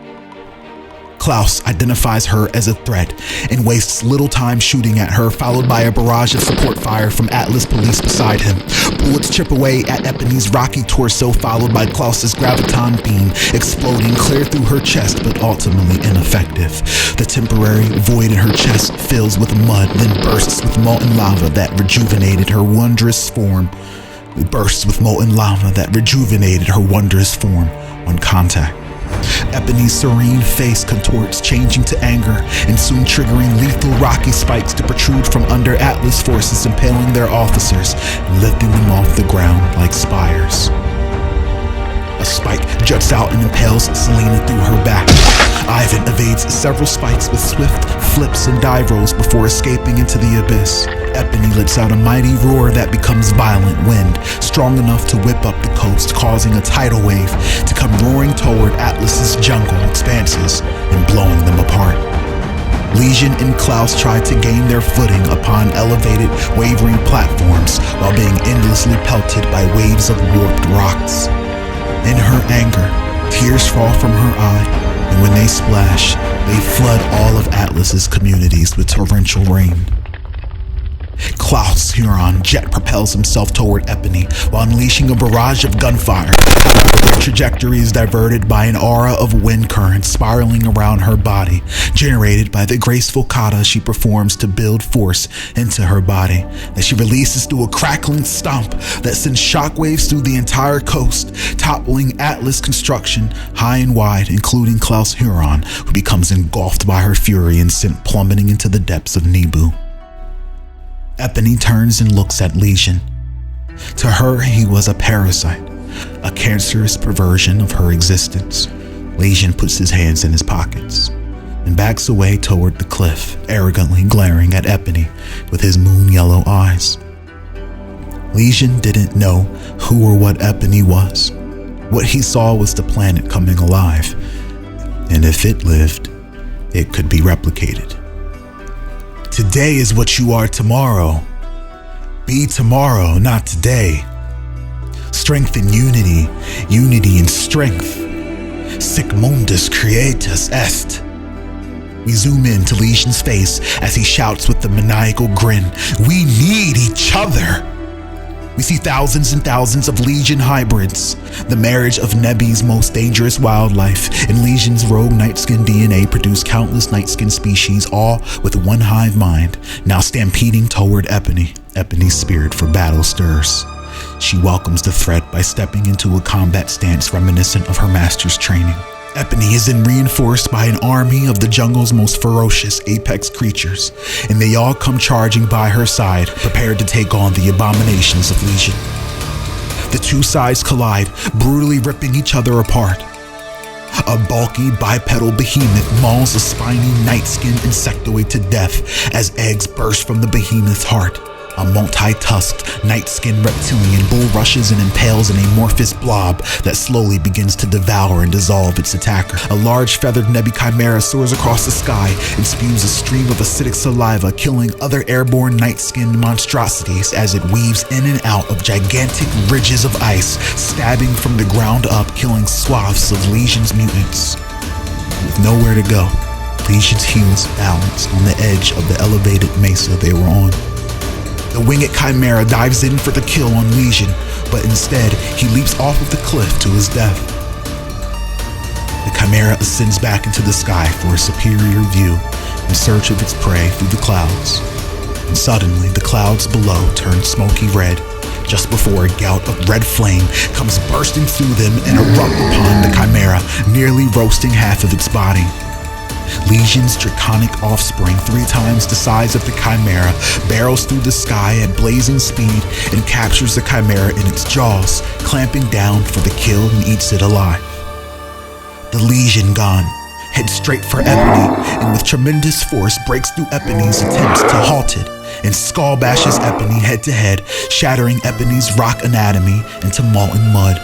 Klaus identifies her as a threat and wastes little time shooting at her, followed by a barrage of support fire from Atlas police beside him. Bullets chip away at Epony's rocky torso, followed by Klaus's graviton beam exploding clear through her chest, but ultimately ineffective. The temporary void in her chest fills with mud, then bursts with molten lava that rejuvenated her wondrous form. On contact. Epony's serene face contorts, changing to anger, and soon triggering lethal rocky spikes to protrude from under Atlas forces, impaling their officers and lifting them off the ground like spires. A spike juts out and impales Selena through her back. Ivan evades several spikes with swift flips and dive rolls before escaping into the abyss. Epony lets out a mighty roar that becomes violent wind, strong enough to whip up the coast, causing a tidal wave to come roaring toward Atlas's jungle expanses and blowing them apart. Legion and Klaus try to gain their footing upon elevated, wavering platforms while being endlessly pelted by waves of warped rocks. In her anger, tears fall from her eye, and when they splash, they flood all of Atlas's communities with torrential rain. Klaus Huron jet propels himself toward Epony while unleashing a barrage of gunfire. Their trajectory is diverted by an aura of wind currents spiraling around her body, generated by the graceful kata she performs to build force into her body, that she releases through a crackling stomp that sends shockwaves through the entire coast, toppling Atlas construction high and wide, including Klaus Huron, who becomes engulfed by her fury and sent plummeting into the depths of Nibu. Epony turns and looks at Legion. To her, he was a parasite, a cancerous perversion of her existence. Legion puts his hands in his pockets and backs away toward the cliff, arrogantly glaring at Epony with his moon-yellow eyes. Legion didn't know who or what Epony was. What he saw was the planet coming alive, and if it lived, it could be replicated. Today is what you are tomorrow. Be tomorrow, not today. Strength and unity, unity and strength. Sic mundus creatus est. We zoom in to Legion's face as he shouts with a maniacal grin, "We need each other!" We see thousands and thousands of Legion hybrids, the marriage of Nebi's most dangerous wildlife, and Legion's rogue nightskin DNA produce countless nightskin species, all with one hive mind, now stampeding toward Epony. Epony's spirit for battle stirs. She welcomes the threat by stepping into a combat stance reminiscent of her master's training. Epony is then reinforced by an army of the jungle's most ferocious apex creatures, and they all come charging by her side, prepared to take on the abominations of Legion. The two sides collide, brutally ripping each other apart. A bulky bipedal behemoth mauls a spiny night-skinned insectoid to death as eggs burst from the behemoth's heart. A multi-tusked, night-skinned reptilian bull rushes and impales an amorphous blob that slowly begins to devour and dissolve its attacker. A large feathered Nebi chimera soars across the sky and spews a stream of acidic saliva, killing other airborne night-skinned monstrosities as it weaves in and out of gigantic ridges of ice, stabbing from the ground up, killing swaths of Legion's mutants. With nowhere to go, Legion's heels balanced on the edge of the elevated mesa they were on. The winged chimera dives in for the kill on Legion, but instead, he leaps off of the cliff to his death. The chimera ascends back into the sky for a superior view in search of its prey through the clouds. And suddenly, the clouds below turn smoky red, just before a gout of red flame comes bursting through them and erupt upon the chimera, nearly roasting half of its body. Legion's draconic offspring, 3 times the size of the chimera, barrels through the sky at blazing speed and captures the chimera in its jaws, clamping down for the kill and eats it alive. The Legion gone, heads straight for Epony, and with tremendous force breaks through Epony's attempts to halt it, and skull bashes Epony head to head, shattering Epony's rock anatomy into molten mud.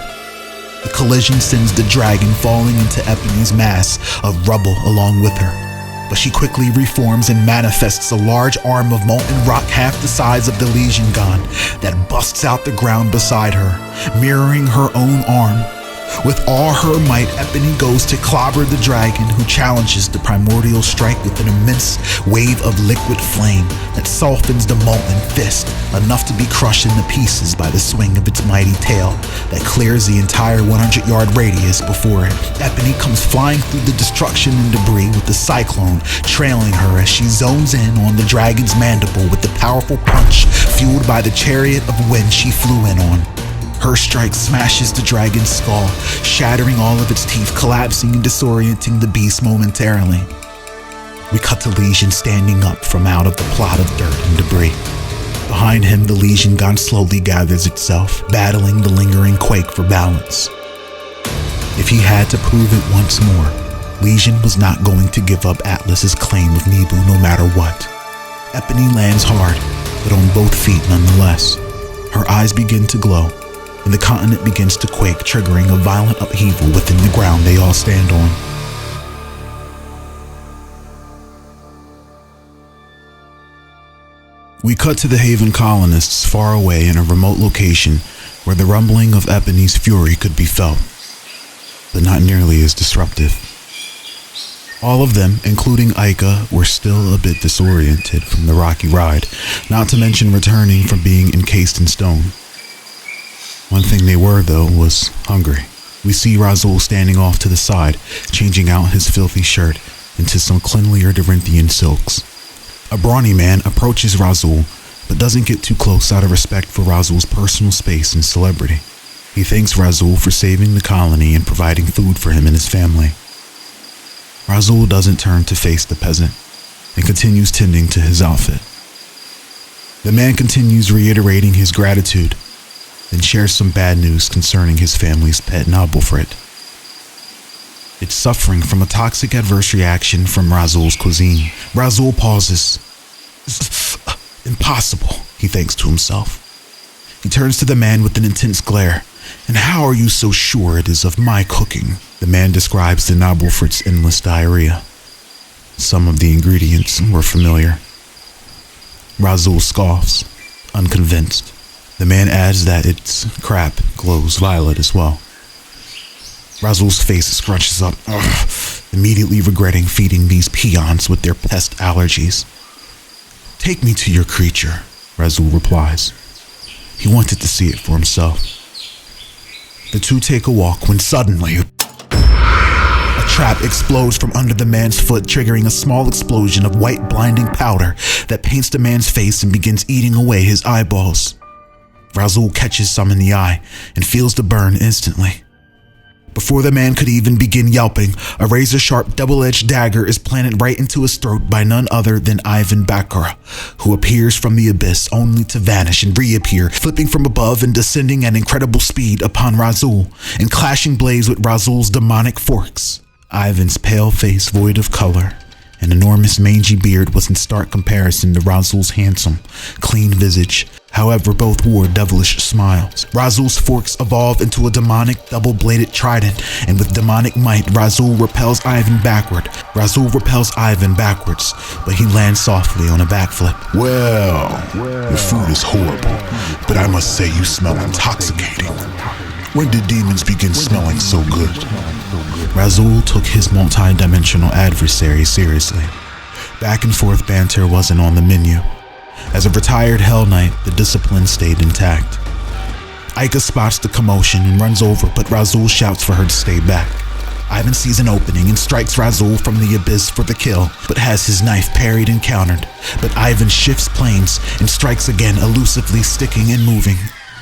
The collision sends the dragon falling into Epony's mass of rubble along with her. But she quickly reforms and manifests a large arm of molten rock half the size of the Legion gun that busts out the ground beside her, mirroring her own arm. With all her might, Epony goes to clobber the dragon, who challenges the primordial strike with an immense wave of liquid flame that softens the molten fist, enough to be crushed into pieces by the swing of its mighty tail that clears the entire 100-yard radius before it. Epony comes flying through the destruction and debris with the cyclone trailing her as she zones in on the dragon's mandible with the powerful punch fueled by the chariot of wind she flew in on. Her strike smashes the dragon's skull, shattering all of its teeth, collapsing and disorienting the beast momentarily. We cut to Legion standing up from out of the plot of dirt and debris. Behind him, the Legion gun slowly gathers itself, battling the lingering quake for balance. If he had to prove it once more, Legion was not going to give up Atlas's claim of Nebu no matter what. Epony lands hard, but on both feet nonetheless. Her eyes begin to glow, and the continent begins to quake, triggering a violent upheaval within the ground they all stand on. We cut to the Haven colonists far away in a remote location where the rumbling of Epony's fury could be felt, but not nearly as disruptive. All of them, including Aika, were still a bit disoriented from the rocky ride, not to mention returning from being encased in stone. One thing they were, though, was hungry. We see Razul standing off to the side, changing out his filthy shirt into some cleanlier Dorinthian silks. A brawny man approaches Razul, but doesn't get too close out of respect for Razul's personal space and celebrity. He thanks Razul for saving the colony and providing food for him and his family. Razul doesn't turn to face the peasant and continues tending to his outfit. The man continues reiterating his gratitude, then shares some bad news concerning his family's pet Nablefrit. It's suffering from a toxic adverse reaction from Razul's cuisine. Razul pauses. Impossible, he thinks to himself. He turns to the man with an intense glare. And how are you so sure it is of my cooking? The man describes the Nablefrit's endless diarrhea. Some of the ingredients were familiar. Razul scoffs, unconvinced. The man adds that its crap glows violet as well. Razul's face scrunches up, immediately regretting feeding these peons with their pest allergies. Take me to your creature, Razul replies. He wanted to see it for himself. The two take a walk when suddenly, a trap explodes from under the man's foot, triggering a small explosion of white blinding powder that paints the man's face and begins eating away his eyeballs. Rasul catches some in the eye and feels the burn instantly. Before the man could even begin yelping, a razor-sharp double-edged dagger is planted right into his throat by none other than Ivan Bakura, who appears from the abyss only to vanish and reappear, flipping from above and descending at incredible speed upon Rasul and clashing blades with Rasul's demonic forks. Ivan's pale face void of color and enormous mangy beard was in stark comparison to Rasul's handsome, clean visage. However, both wore devilish smiles. Rasul's forks evolve into a demonic double-bladed trident, and with demonic might, Rasul repels Ivan backwards, but he lands softly on a backflip. Well, your food is horrible, but I must say you smell intoxicating. When did demons begin smelling so good? Rasul took his multi-dimensional adversary seriously. Back and forth banter wasn't on the menu. As a retired Hell Knight, the discipline stayed intact. Aika spots the commotion and runs over, but Rasul shouts for her to stay back. Ivan sees an opening and strikes Rasul from the abyss for the kill, but has his knife parried and countered. But Ivan shifts planes and strikes again, elusively sticking and moving.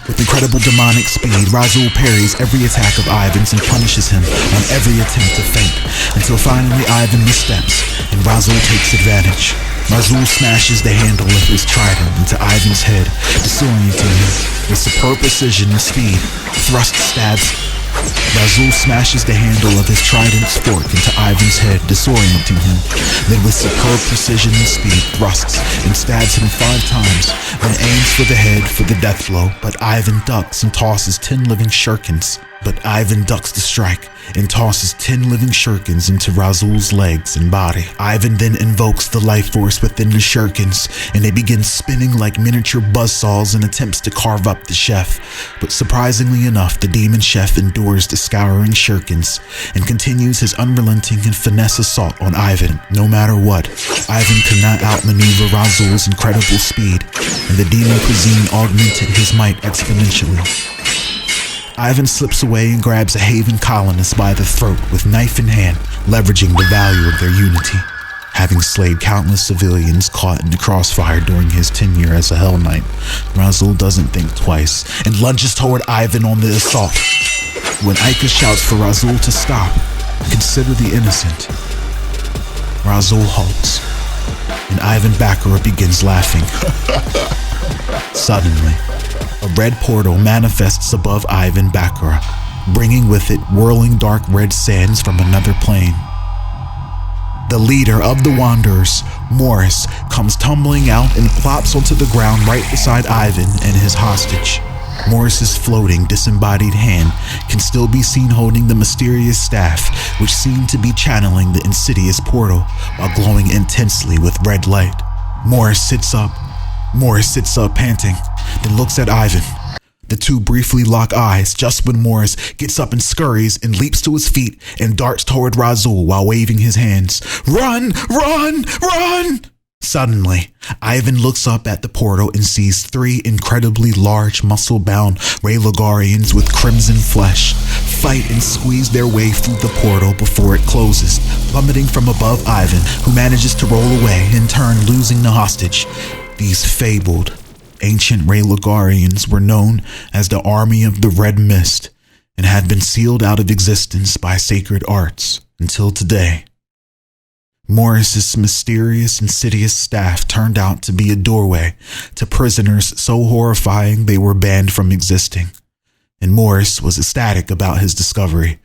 With incredible demonic speed, Rasul parries every attack of Ivan's and punishes him on every attempt to feint, until finally Ivan missteps and Rasul takes advantage. Rasul smashes the handle of his trident into Ivan's head, disorienting him. With superb precision and speed, thrust stabs. Rasul smashes the handle of his trident's fork into Ivan's head, disorienting him. Then with superb precision and speed, thrusts and stabs him 5 times, then aims for the head for the death blow, but Ivan ducks and tosses 10 living shurikens. Ivan ducks the strike and tosses 10 living shurikens into Rasul's legs and body. Ivan then invokes the life force within the shurikens, and they begin spinning like miniature buzzsaws in attempts to carve up the chef. But surprisingly enough, the demon chef endures the scouring shurikens and continues his unrelenting and finesse assault on Ivan, no matter what. Ivan could not outmaneuver Rasul's incredible speed, and the demon cuisine augmented his might exponentially. Ivan slips away and grabs a Haven colonist by the throat with knife in hand, leveraging the value of their unity. Having slayed countless civilians caught in the crossfire during his tenure as a Hell Knight, Rasul doesn't think twice and lunges toward Ivan on the assault. When Aika shouts for Rasul to stop, consider the innocent, Rasul halts, and Ivan Bakura begins laughing. Suddenly, a red portal manifests above Ivan Bakura, bringing with it whirling dark red sands from another plane. The leader of the Wanderers, Morris, comes tumbling out and plops onto the ground right beside Ivan and his hostage. Morris's floating, disembodied hand can still be seen holding the mysterious staff, which seemed to be channeling the insidious portal while glowing intensely with red light. Morris sits up panting, then looks at Ivan. The two briefly lock eyes just when Morris gets up and scurries and leaps to his feet and darts toward Rasul while waving his hands. Run! Run! Run! Suddenly, Ivan looks up at the portal and sees 3 incredibly large, muscle-bound Raylagarians with crimson flesh fight and squeeze their way through the portal before it closes, plummeting from above Ivan, who manages to roll away, in turn losing the hostage. These fabled, ancient Raylagarians were known as the Army of the Red Mist and had been sealed out of existence by sacred arts until today. Morris's mysterious, insidious staff turned out to be a doorway to prisoners so horrifying they were banned from existing, and Morris was ecstatic about his discovery,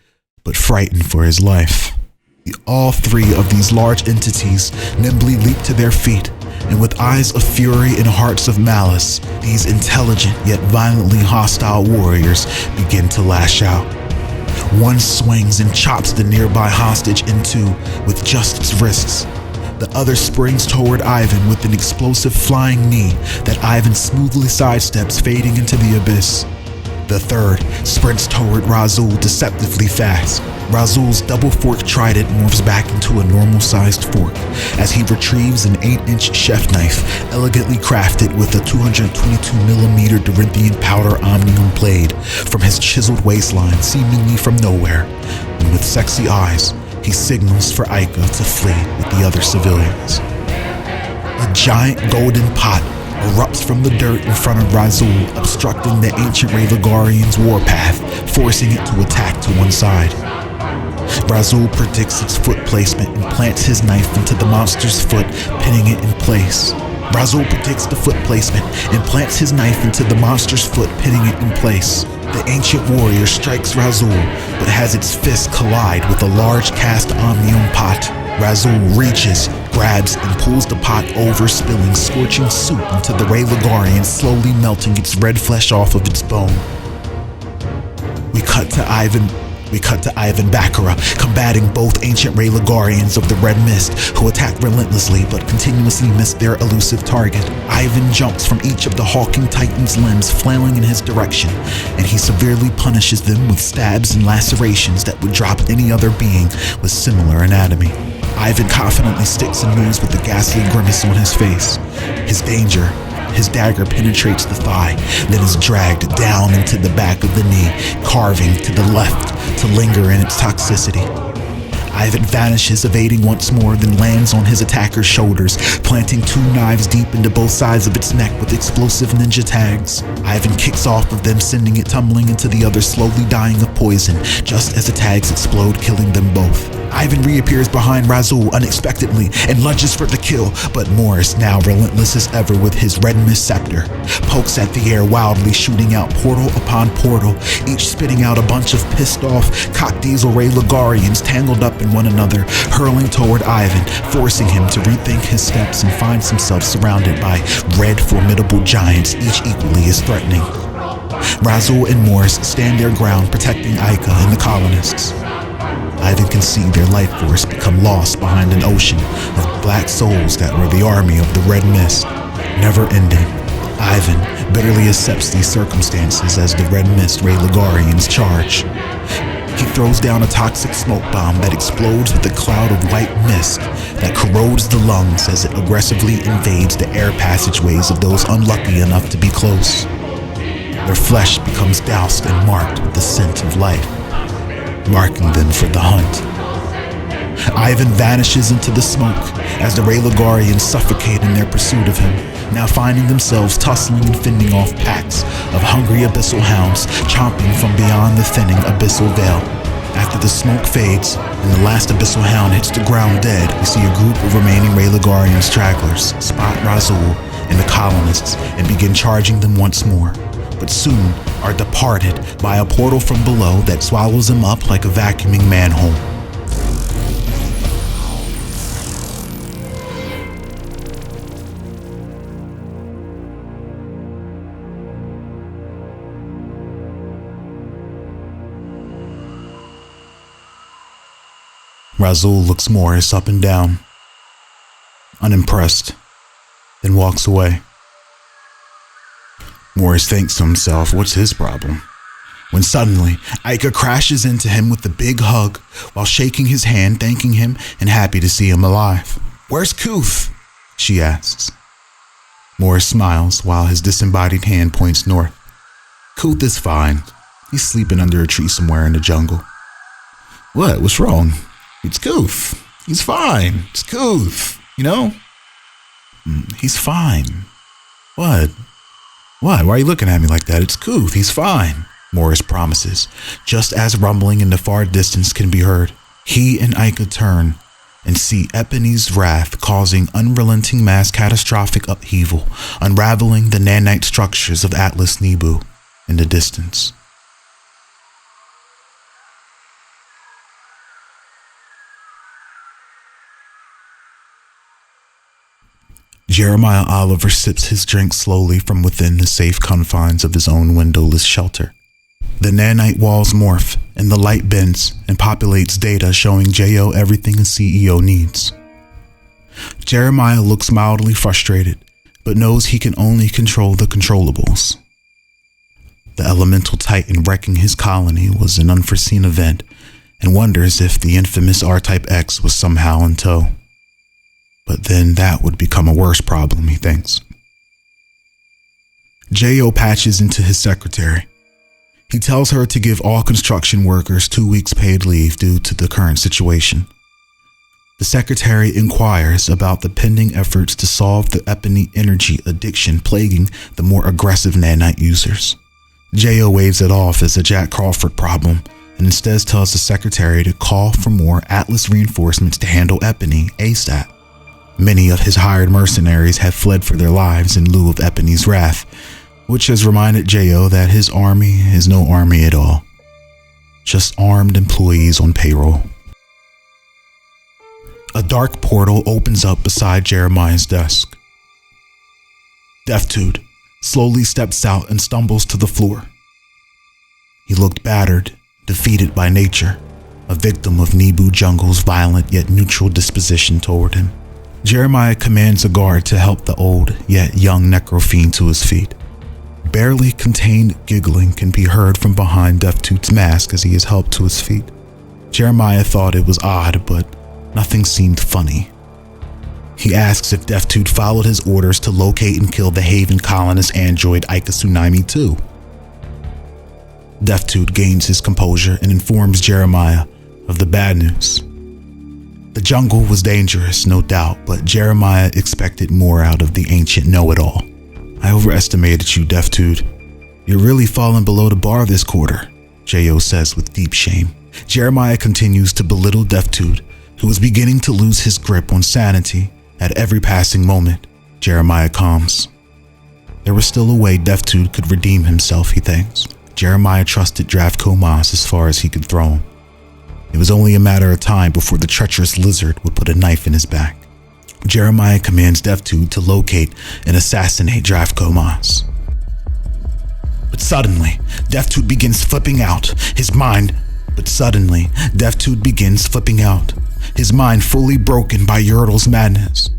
but frightened for his life. All 3 of these large entities nimbly leaped to their feet, and with eyes of fury and hearts of malice, these intelligent yet violently hostile warriors begin to lash out. One swings and chops the nearby hostage in 2 with just its wrists. The other springs toward Ivan with an explosive flying knee that Ivan smoothly sidesteps, fading into the abyss. The third sprints toward Razul deceptively fast. Razul's double-forked trident morphs back into a normal-sized fork as he retrieves an 8-inch chef knife elegantly crafted with a 222mm Dorinthian powder omnium blade from his chiseled waistline seemingly from nowhere, and with sexy eyes, he signals for Aika to flee with the other civilians. A giant golden pot erupts from the dirt in front of Razul, obstructing the ancient Rayligarian's warpath, forcing it to attack to one side. Razul predicts its foot placement and plants his knife into the monster's foot, pinning it in place. Razul predicts the foot placement and plants his knife into the monster's foot, pinning it in place. The ancient warrior strikes Razul, but has its fist collide with a large cast omnium pot. Razul reaches, grabs, and pulls the pot over, spilling scorching soup into the Rayligarian, slowly melting its red flesh off of its bone. We cut to Ivan Bakara, combating both ancient Rayligarians of the Red Mist, who attack relentlessly but continuously miss their elusive target. Ivan jumps from each of the Hawking Titan's limbs, flailing in his direction, and he severely punishes them with stabs and lacerations that would drop any other being with similar anatomy. Ivan confidently sticks and moves with a ghastly grimace on his face. His dagger penetrates the thigh, then is dragged down into the back of the knee, carving to the left to linger in its toxicity. Ivan vanishes, evading once more, then lands on his attacker's shoulders, planting 2 knives deep into both sides of its neck with explosive ninja tags. Ivan kicks off of them, sending it tumbling into the other, slowly dying of poison, just as the tags explode, killing them both. Ivan reappears behind Razul unexpectedly and lunges for the kill, but Morris, now relentless as ever with his red mist scepter, pokes at the air wildly, shooting out portal upon portal, each spitting out a bunch of pissed-off cock-diesel Rayligarians tangled up in one another, hurling toward Ivan, forcing him to rethink his steps and finds himself surrounded by red formidable giants, each equally as threatening. Razul and Morris stand their ground, protecting Aika and the colonists. Ivan can see their life force become lost behind an ocean of black souls that were the army of the Red Mist, never ending. Ivan bitterly accepts these circumstances as the Red Mist Rayligarians charge. He throws down a toxic smoke bomb that explodes with a cloud of white mist that corrodes the lungs as it aggressively invades the air passageways of those unlucky enough to be close. Their flesh becomes doused and marked with the scent of life, marking them for the hunt. Ivan vanishes into the smoke as the Rayligarians suffocate in their pursuit of him, now finding themselves tussling and fending off packs of hungry abyssal hounds chomping from beyond the thinning abyssal veil. After the smoke fades and the last abyssal hound hits the ground dead, we see a group of remaining Rayligarian stragglers spot Razul and the colonists and begin charging them once more, but soon are departed by a portal from below that swallows them up like a vacuuming manhole. Razul looks Morris up and down, unimpressed, then walks away. Morris thinks to himself, what's his problem? When suddenly, Aika crashes into him with a big hug while shaking his hand, thanking him and happy to see him alive. "Where's Kuth?" she asks. Morris smiles while his disembodied hand points north. "Kuth is fine. He's sleeping under a tree somewhere in the jungle." "What? What's wrong?" "It's Kuth. He's fine. It's Kuth, you know?" "He's fine. What? Why are you looking at me like that? It's Kuth. He's fine," Morris promises, just as rumbling in the far distance can be heard. He and Aika turn and see Epony's wrath causing unrelenting mass catastrophic upheaval, unraveling the nanite structures of Atlas Nebu in the distance. Jeremiah Oliver sips his drink slowly from within the safe confines of his own windowless shelter. The nanite walls morph, and the light bends and populates data showing J.O. everything a CEO needs. Jeremiah looks mildly frustrated, but knows he can only control the controllables. the elemental titan wrecking his colony was an unforeseen event, and wonders if the infamous R-Type X was somehow in tow. But then that would become a worse problem, he thinks. J.O. patches into his secretary. He tells her to give all construction workers 2 weeks paid leave due to the current situation. The secretary inquires about the pending efforts to solve the Epony energy addiction plaguing the more aggressive nanite users. J.O. waves it off as a Jack Crawford problem and instead tells the secretary to call for more Atlas reinforcements to handle Epony ASAP. Many of his hired mercenaries have fled for their lives in lieu of Epony's wrath, which has reminded J.O. that his army is no army at all. Just armed employees on payroll. A dark portal opens up beside Jeremiah's desk. Deftitude slowly steps out and stumbles to the floor. He looked battered, defeated by nature, a victim of Nibu Jungle's violent yet neutral disposition toward him. Jeremiah commands a guard to help the old yet young necrofiend to his feet. Barely contained giggling can be heard from behind Deftitude's mask as he is helped to his feet. Jeremiah thought it was odd, but nothing seemed funny. He asks if Deftitude followed his orders to locate and kill the Haven colonist android Ikasunami too. Deftitude gains his composure and informs Jeremiah of the bad news. The jungle was dangerous, no doubt, but Jeremiah expected more out of the ancient know-it-all. I overestimated you, Deftitude. You're really falling below the bar this quarter, J.O. says with deep shame. Jeremiah continues to belittle Deftitude, who was beginning to lose his grip on sanity at every passing moment. Jeremiah calms. There was still a way Deftitude could redeem himself, he thinks. Jeremiah trusted Dravko Mas as far as he could throw him. It was only a matter of time before the treacherous lizard would put a knife in his back. Jeremiah commands Deftitude to locate and assassinate Dravko Mas. But suddenly, Deftitude begins flipping out. His mind fully broken by Yurtle's madness.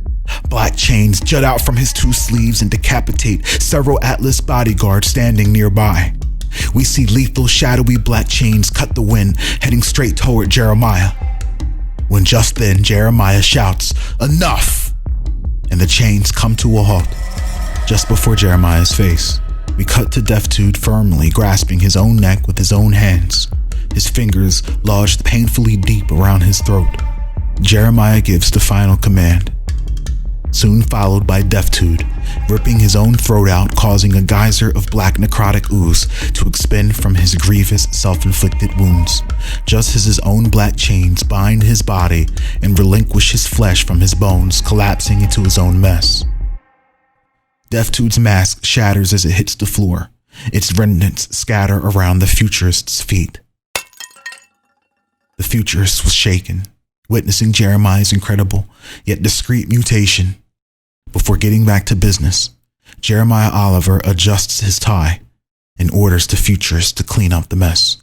Black chains jut out from his 2 sleeves and decapitate several Atlas bodyguards standing nearby. We see lethal, shadowy black chains cut the wind, heading straight toward Jeremiah. When just then Jeremiah shouts, "Enough!" and the chains come to a halt. Just before Jeremiah's face, we cut to Deftitude firmly grasping his own neck with his own hands, his fingers lodged painfully deep around his throat. Jeremiah gives the final command, soon followed by Deftitude ripping his own throat out, causing a geyser of black necrotic ooze to expend from his grievous self-inflicted wounds, just as his own black chains bind his body and relinquish his flesh from his bones, collapsing into his own mess. Deftitude's mask shatters as it hits the floor. Its remnants scatter around the futurist's feet. The futurist was shaken, witnessing Jeremiah's incredible yet discreet mutation. Before getting back to business, Jeremiah Oliver adjusts his tie and orders the futurist to clean up the mess.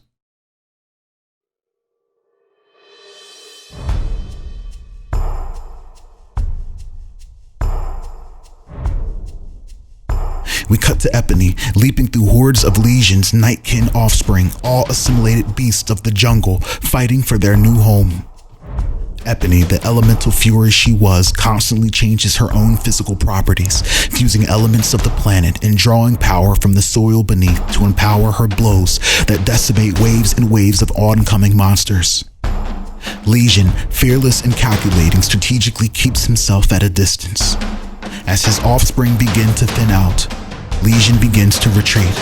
We cut to Epony, leaping through hordes of legions, nightkin offspring, all assimilated beasts of the jungle, fighting for their new home. Epony, the elemental fury she was, constantly changes her own physical properties, fusing elements of the planet and drawing power from the soil beneath to empower her blows that decimate waves and waves of oncoming monsters. Legion, fearless and calculating, strategically keeps himself at a distance. As his offspring begin to thin out, Legion begins to retreat,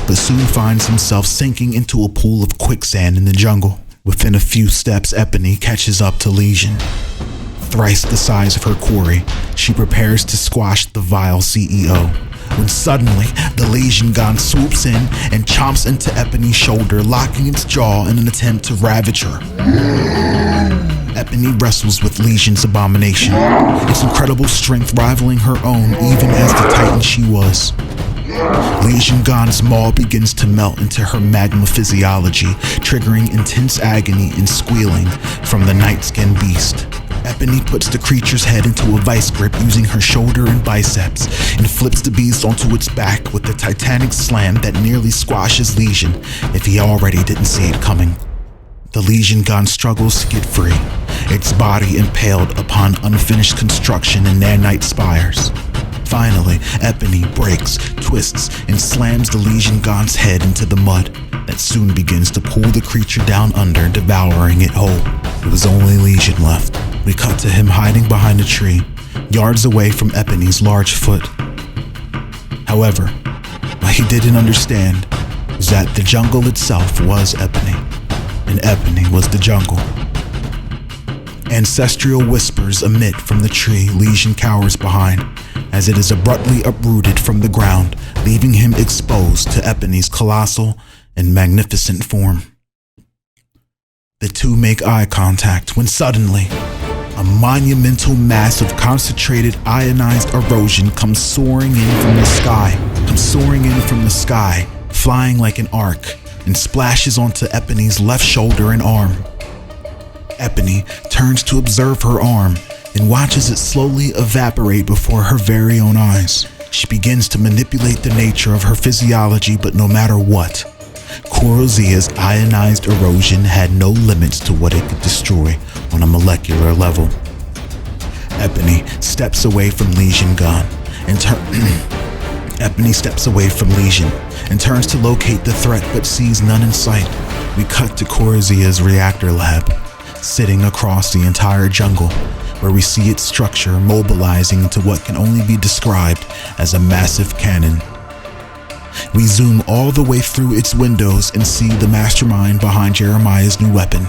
but soon finds himself sinking into a pool of quicksand in the jungle. Within a few steps, Epony catches up to Legion. Thrice the size of her quarry, she prepares to squash the vile CEO, when suddenly the Legion gun swoops in and chomps into Epony's shoulder, locking its jaw in an attempt to ravage her. Epony wrestles with Legion's abomination, its incredible strength rivaling her own even as the titan she was. Legion Gon's maw begins to melt into her magma physiology, triggering intense agony and squealing from the night-skinned beast. Ebony puts the creature's head into a vice grip using her shoulder and biceps and flips the beast onto its back with a titanic slam that nearly squashes Legion if he already didn't see it coming. The Legion gun struggles to get free, its body impaled upon unfinished construction and nanite spires. Finally, Ebony breaks, twists, and slams the Legion God's head into the mud that soon begins to pull the creature down under, devouring it whole. It was only Legion left. We cut to him hiding behind a tree, yards away from Ebony's large foot. However, what he didn't understand was that the jungle itself was Ebony, and Ebony was the jungle. Ancestral whispers emit from the tree Legion cowers behind, as it is abruptly uprooted from the ground, leaving him exposed to Ebony's colossal and magnificent form. The two make eye contact when suddenly, a monumental mass of concentrated ionized erosion comes soaring in from the sky, flying like an arc, and splashes onto Ebony's left shoulder and arm. Ebony turns to observe her arm and watches it slowly evaporate before her very own eyes. She begins to manipulate the nature of her physiology, but no matter what, Corozia's ionized erosion had no limits to what it could destroy on a molecular level. Ebony steps away from Legion Gun and turns to locate the threat but sees none in sight. We cut to Corozia's reactor lab, sitting across the entire jungle, where we see its structure mobilizing into what can only be described as a massive cannon. We zoom all the way through its windows and see the mastermind behind Jeremiah's new weapon,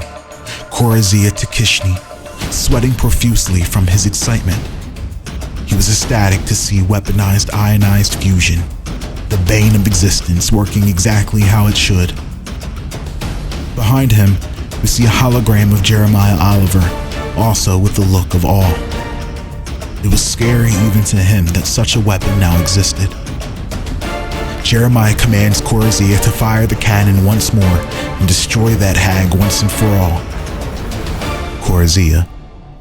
Corazia Takishny, sweating profusely from his excitement. He was ecstatic to see weaponized ionized fusion, the bane of existence, working exactly how it should. Behind him, we see a hologram of Jeremiah Oliver, also with the look of awe. It was scary even to him that such a weapon now existed. Jeremiah commands Corazia to fire the cannon once more and destroy that hag once and for all. Corazia,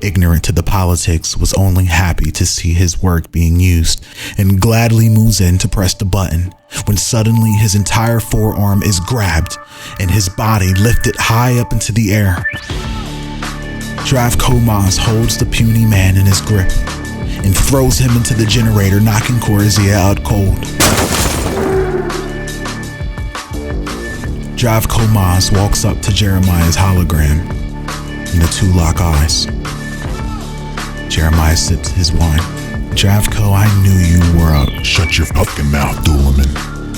ignorant to the politics, was only happy to see his work being used and gladly moves in to press the button when suddenly his entire forearm is grabbed and his body lifted high up into the air. Dravko Maz holds the puny man in his grip and throws him into the generator, knocking Corazia out cold. Dravko Maz walks up to Jeremiah's hologram, and the two lock eyes. Jeremiah sips his wine. Dravko, I knew you were out. Shut your fucking mouth, Doolman.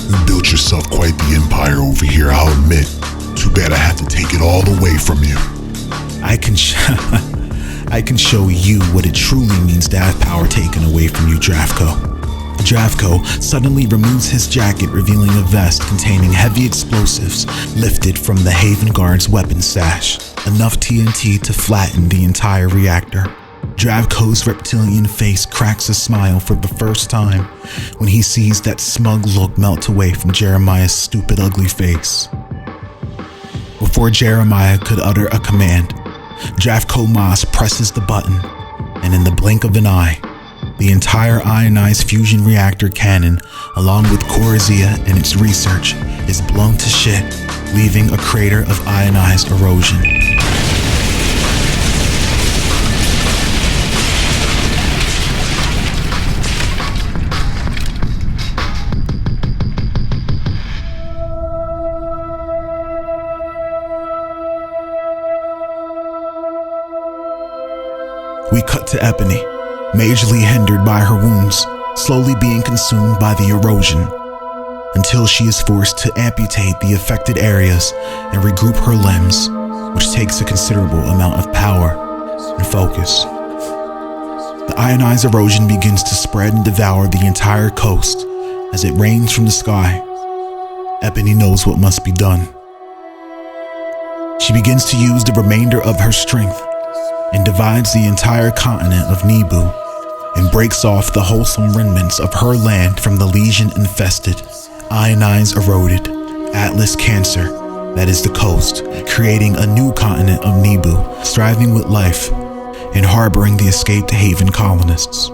You built yourself quite the empire over here, I'll admit. Too bad I had to take it all away from you. I can show you what it truly means to have power taken away from you, Dravko. Dravko suddenly removes his jacket, revealing a vest containing heavy explosives lifted from the Haven Guard's weapon stash, enough TNT to flatten the entire reactor. Dravko's reptilian face cracks a smile for the first time when he sees that smug look melt away from Jeremiah's stupid, ugly face. Before Jeremiah could utter a command, Dravko Maz presses the button, and in the blink of an eye, the entire ionized fusion reactor cannon, along with Corazia and its research, is blown to shit, leaving a crater of ionized erosion. We cut to Ebony, majorly hindered by her wounds, slowly being consumed by the erosion, until she is forced to amputate the affected areas and regroup her limbs, which takes a considerable amount of power and focus. The ionized erosion begins to spread and devour the entire coast as it rains from the sky. Ebony knows what must be done. She begins to use the remainder of her strength and divides the entire continent of Nibu and breaks off the wholesome remnants of her land from the legion-infested, ionized, eroded Atlas cancer that is the coast, creating a new continent of Nibu, striving with life and harboring the escaped Haven colonists.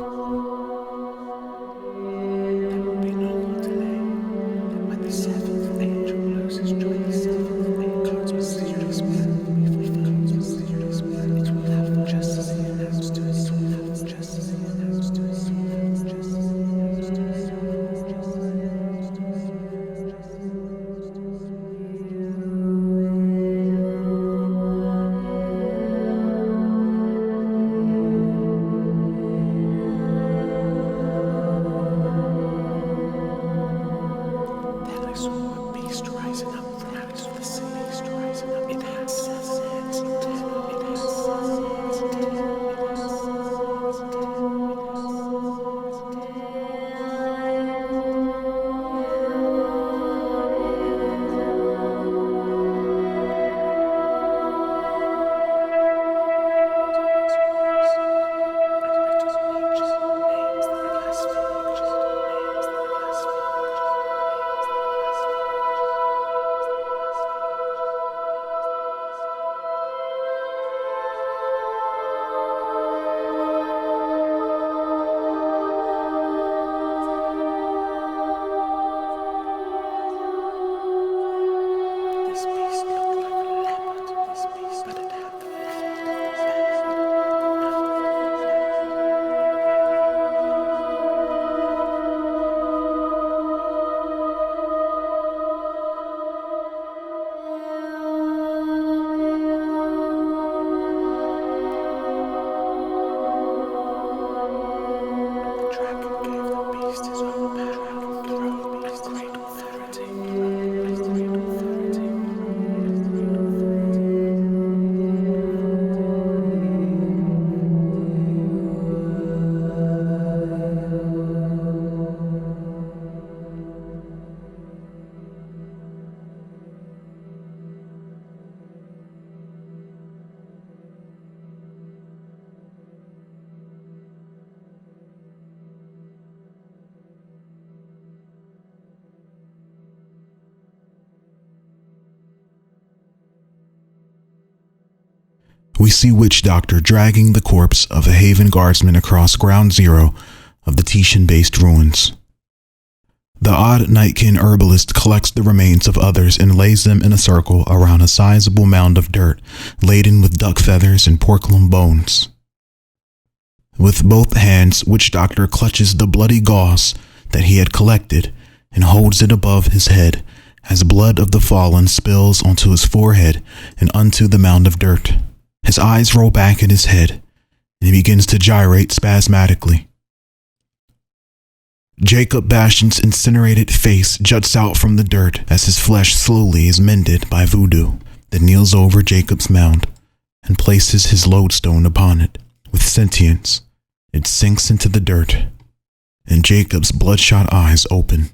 We see Witch Doctor dragging the corpse of a Haven guardsman across ground zero of the Titian-based ruins. The odd nightkin herbalist collects the remains of others and lays them in a circle around a sizable mound of dirt laden with duck feathers and porcelain bones. With both hands, Witch Doctor clutches the bloody gauze that he had collected and holds it above his head as blood of the fallen spills onto his forehead and onto the mound of dirt. His eyes roll back in his head, and he begins to gyrate spasmodically. Jacob Bastian's incinerated face juts out from the dirt as his flesh slowly is mended by voodoo, then kneels over Jacob's mound and places his lodestone upon it. With sentience, it sinks into the dirt, and Jacob's bloodshot eyes open.